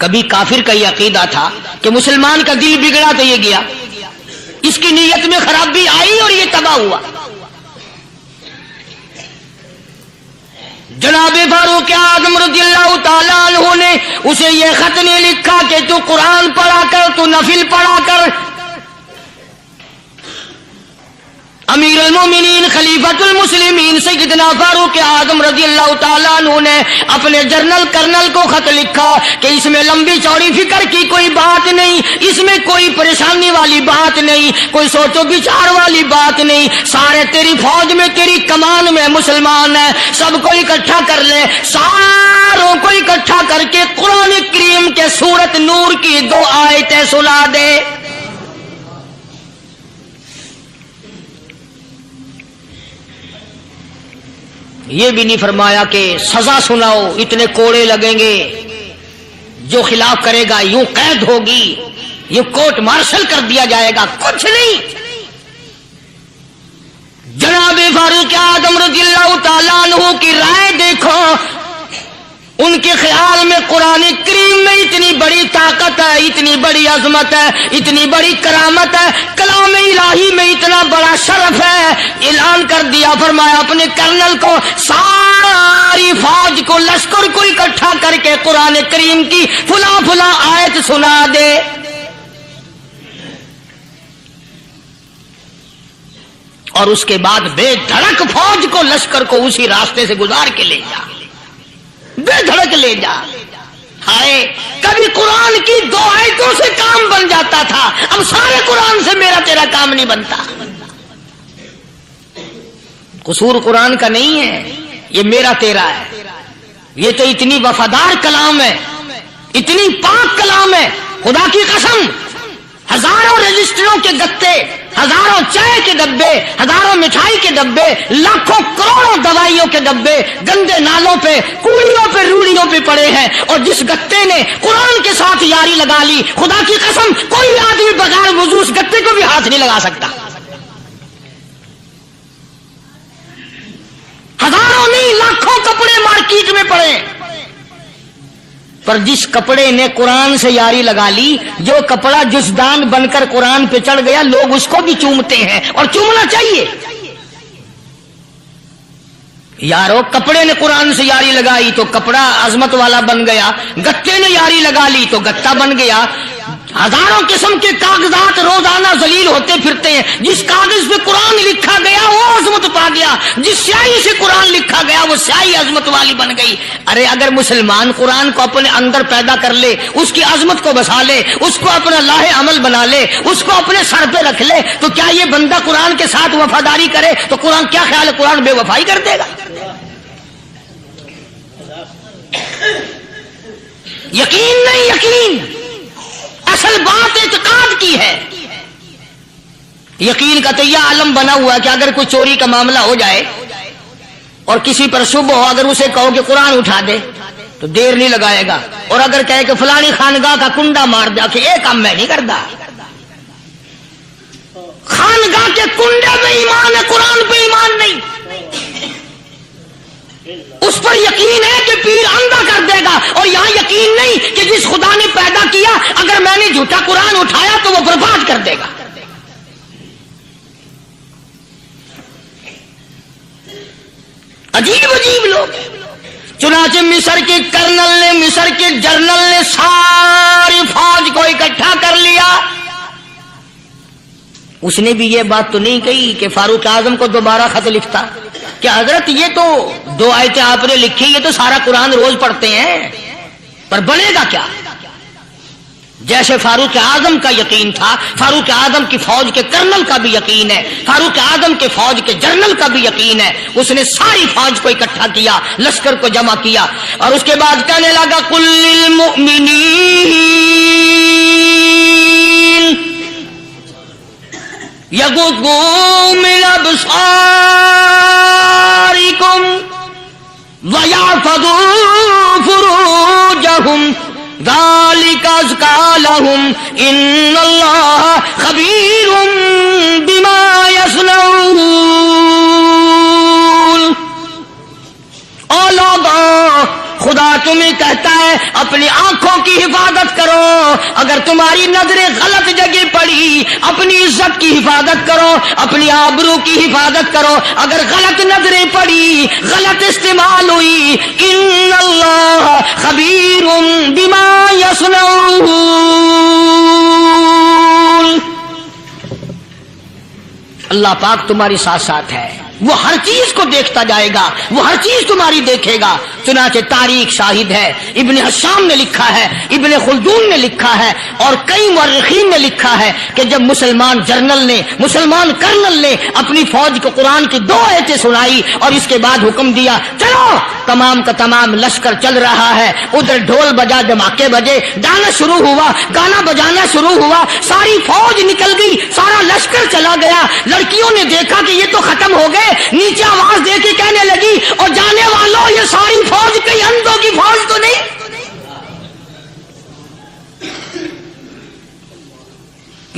کبھی کافر کا یہ عقیدہ تھا کہ مسلمان کا دل بگڑا تو یہ گیا، اس کی نیت میں خرابی آئی اور یہ تباہ ہوا. جناب فاروق اعظم رضی اللہ تعالیٰ عنہ نے اسے یہ خط نہیں لکھا کہ تو قرآن پڑھا کر، تو نفل پڑھا کر. اب امیر المومنین خلیفۃ المسلمین سیدنا فاروق اعظم رضی اللہ تعالیٰ عنہ نے اپنے جنرل کرنل کو خط لکھا کہ اس میں لمبی چوڑی فکر کی کوئی بات نہیں، اس میں کوئی پریشانی والی بات نہیں، کوئی سوچ و بچار والی بات نہیں، سارے تیری فوج میں تیری کمان میں مسلمان ہیں، سب کو اکٹھا کر لے، ساروں کو اکٹھا کر کے قرآن کریم کے سورت نور کی 2 آیتیں سنا دے۔ یہ بھی نہیں فرمایا کہ سزا سناؤ، اتنے کوڑے لگیں گے، جو خلاف کرے گا یوں قید ہوگی، یوں کورٹ مارشل کر دیا جائے گا، کچھ نہیں۔ جناب فاروق اعظم رضی اللہ تعالیٰ عنہ کی رائے دیکھو، ان کے خیال میں قرآن کریم میں اتنی بڑی طاقت ہے، اتنی بڑی عظمت ہے، اتنی بڑی کرامت ہے، کلام الہی میں اتنا بڑا شرف ہے۔ اعلان کر دیا، فرمایا اپنے کرنل کو ساری فوج کو لشکر کو اکٹھا کر کے قرآن کریم کی فلاں فلاں آیت سنا دے۔ اور اس کے بعد بے دھڑک فوج کو لشکر کو اسی راستے سے گزار کے لے جا، بے دھڑک لے جا۔ ہائے کبھی قرآن کی 2 آیتوں سے کام بن جاتا تھا، اب سارے قرآن سے میرا تیرا کام نہیں بنتا۔ قصور قرآن کا نہیں ہے، یہ میرا تیرا ہے۔ یہ تو اتنی وفادار کلام ہے، اتنی پاک کلام ہے، خدا کی قسم ہزاروں رجسٹروں کے گتے، ہزاروں چائے کے ڈبے، ہزاروں مٹھائی کے ڈبے، لاکھوں کروڑوں دوائیوں کے ڈبے گندے نالوں پہ، کوڑیوں پہ، روڑیوں پہ پڑے ہیں، اور جس گتے نے قرآن کے ساتھ یاری لگا لی، خدا کی قسم کوئی آدمی بغیر وضو اس گتے کو بھی ہاتھ نہیں لگا سکتا۔ ہزاروں نہیں لاکھوں کپڑے مارکیٹ میں پڑے، پر جس کپڑے نے قرآن سے یاری لگا لی، جو کپڑا جزدان بن کر قرآن پہ چڑھ گیا، لوگ اس کو بھی چومتے ہیں، اور چومنا چاہیے۔ یارو کپڑے نے قرآن سے یاری لگائی تو کپڑا عظمت والا بن گیا، گتے نے یاری لگا لی تو گتا بن گیا۔ ہزاروں قسم کے کاغذات روزانہ ذلیل ہوتے پھرتے ہیں، جس کاغذ پہ قرآن لکھا گیا وہ عظمت پا گیا، جس سیاہی سے قرآن لکھا گیا وہ سیاہی عظمت والی بن گئی۔ ارے اگر مسلمان قرآن کو اپنے اندر پیدا کر لے، اس کی عظمت کو بسا لے، اس کو اپنا لاہ عمل بنا لے، اس کو اپنے سر پہ رکھ لے، تو کیا یہ بندہ قرآن کے ساتھ وفاداری کرے تو قرآن کیا خیال ہے قرآن بے وفائی کر دے گا؟ یقین نہیں، یقین اصل بات اعتقاد کی ہے۔ یقین کا تو یہ عالم بنا ہوا ہے کہ اگر کوئی چوری کا معاملہ ہو جائے اور کسی پر شبہ ہو، اگر اسے کہو کہ قرآن اٹھا دے تو دیر نہیں لگائے گا، اور اگر کہے کہ فلانی خانگاہ کا کنڈا مار دیا کہ یہ کام میں نہیں کرتا۔ خانگاہ کے کنڈے پہ ایمان ہے، قرآن پہ ایمان نہیں۔ اس پر یقین ہے کہ پیر اندھا کر دے گا، اور یہاں یقین نہیں کہ جس خدا نے پیدا کیا اگر میں نے جھوٹا قرآن اٹھایا تو وہ برباد کر دے گا۔ عجیب عجیب لوگ۔ چنانچہ مصر کے کرنل نے، مصر کے جنرل نے ساری فوج کو اکٹھا کر لیا۔ اس نے بھی یہ بات تو نہیں کہی کہ فاروق اعظم کو دوبارہ خط لکھتا کہ حضرت یہ تو 2 آیتیں آپ نے لکھی، یہ تو سارا قرآن روز پڑھتے ہیں، پر بنے گا کیا؟ جیسے فاروق اعظم کا یقین تھا، فاروق اعظم کی فوج کے کرنل کا بھی یقین ہے، فاروق اعظم کے فوج کے جنرل کا بھی یقین ہے۔ اس نے ساری فوج کو اکٹھا کیا، لشکر کو جمع کیا، اور اس کے بعد کہنے لگا قل للمؤمنین یغضوا من ابصارکم ویحفظوا فروجہم ذالک ازکی لہم ان اللہ خبیر بما یصنعون۔ او لوگو، خدا تمہیں کہتا ہے اپنی آنکھوں کی حفاظت کرو، اگر تمہاری نظریں غلط جگہ پڑی اپنی عزت کی حفاظت کرو، اپنی آبرو کی حفاظت کرو، اگر غلط نظریں پڑی، غلط استعمال ہوئی، ان اللہ خبیر بما یصنعون۔ اللہ پاک تمہاری ساتھ ساتھ ہے، وہ ہر چیز کو دیکھتا جائے گا، وہ ہر چیز تمہاری دیکھے گا۔ چنانچہ تاریخ شاہد ہے، ابن حشام نے لکھا ہے، ابن خلدون نے لکھا ہے، اور کئی مورخین نے لکھا ہے کہ جب مسلمان کرنل نے اپنی فوج کو قرآن کی 2 آیتیں سنائی اور اس کے بعد حکم دیا چلو، تمام کا تمام لشکر چل رہا ہے، ادھر ڈھول بجا، دھماکے بجے، گانا شروع ہوا، گانا بجانا شروع ہوا، ساری فوج نکل گئی، سارا لشکر چلا گیا۔ لڑکیوں نے دیکھا کہ یہ تو ختم ہو گئے، نیچے آواز دے کے کہنے لگی اور جانے والوں یہ ساری فوج کئی اندھوں کی فوج تو نہیں؟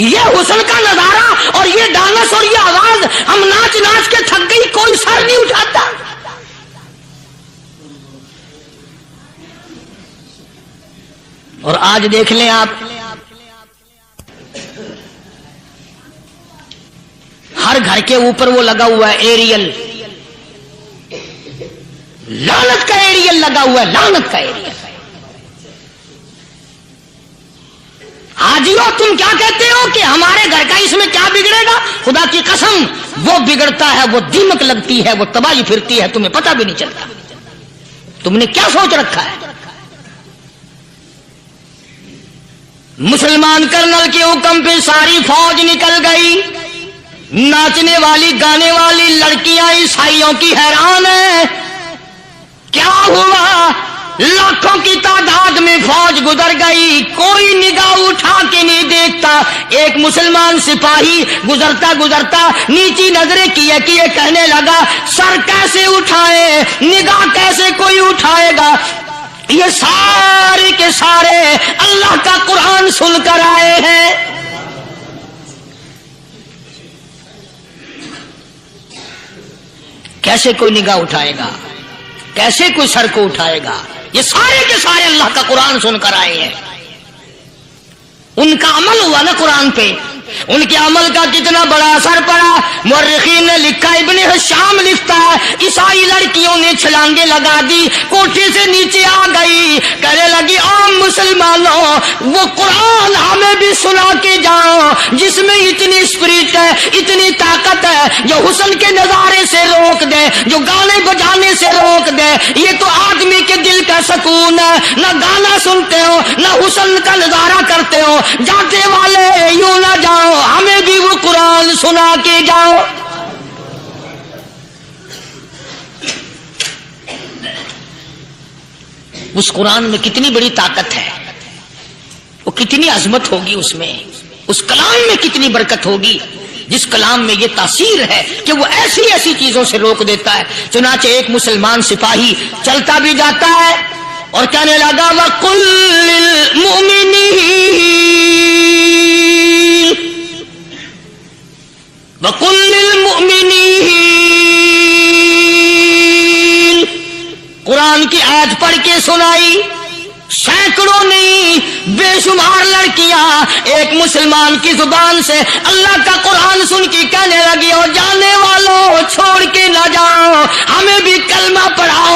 یہ حسن کا نظارہ اور یہ ڈانس اور یہ آواز، ہم ناچ ناچ کے تھک گئی، کوئی سر نہیں اٹھاتا۔ اور آج دیکھ لیں آپ، ہر گھر کے اوپر وہ لگا ہوا ہے ایریل، لعنت کا ایریل لگا ہوا ہے، لعنت کا ایریل۔ حاجیو تم کیا کہتے ہو کہ ہمارے گھر کا اس میں کیا بگڑے گا؟ خدا کی قسم وہ بگڑتا ہے، وہ دیمک لگتی ہے، وہ تباہی پھرتی ہے، تمہیں پتہ بھی نہیں چلتا۔ تم نے کیا سوچ رکھا ہے؟ مسلمان کرنل کے حکم پہ ساری فوج نکل گئی، ناچنے والی گانے والی لڑکیاں عیسائیوں کی حیران ہیں، کیا ہوا؟ لاکھوں کی تعداد میں فوج گزر گئی، کوئی نگاہ اٹھا کے نہیں دیکھتا۔ ایک مسلمان سپاہی گزرتا گزرتا نیچی نظریں کیے کہنے لگا سر کیسے اٹھائے، نگاہ کیسے کوئی اٹھائے گا؟ یہ سارے کے سارے اللہ کا قرآن سن کر آئے ہیں۔ کیسے کوئی نگاہ اٹھائے گا؟ کیسے کوئی سر کو اٹھائے گا؟ یہ سارے کے سارے اللہ کا قرآن سن کر آئے ہیں۔ ان کا عمل ہوا نا قرآن پہ، ان کے عمل کا کتنا بڑا اثر پڑا۔ مورخین نے لکھا، ابن حشام لکھتا ہے عیسائی لڑکیوں نے چھلانگے لگا دی، کوٹھے سے نیچے آ گئی، کہنے لگی عام مسلمانوں وہ قرآن ہمیں بھی سنا کے جاؤ جس میں اتنی اسپرٹ ہے، اتنی طاقت ہے، جو حسن کے نظارے سے روک دے، جو گانے بجانے سے روک دے۔ یہ تو آدمی کے دل کا سکون ہے، نہ گانا سنتے ہو نہ حسن کا نظارہ کرتے ہو، جاتے والے یوں نہ جاؤ، ہمیں بھی وہ قرآن سنا کے جاؤ۔ اس قرآن میں کتنی بڑی طاقت ہے، وہ کتنی عظمت ہوگی، اس میں اس کلام میں کتنی برکت ہوگی، جس کلام میں یہ تاثیر ہے کہ وہ ایسی ایسی چیزوں سے روک دیتا ہے۔ چنانچہ ایک مسلمان سپاہی چلتا بھی جاتا ہے اور کہنے لگا وَقُلْ لِلْمُؤْمِنِينَ، قرآن کی آیت پڑھ کے سنائی۔ سینکڑوں نہیں بے شمار لڑکیاں ایک مسلمان کی زبان سے اللہ کا قرآن سن کے کہنے لگی اور جانے والوں چھوڑ کے نہ جاؤ، ہمیں بھی کلمہ پڑھاؤ،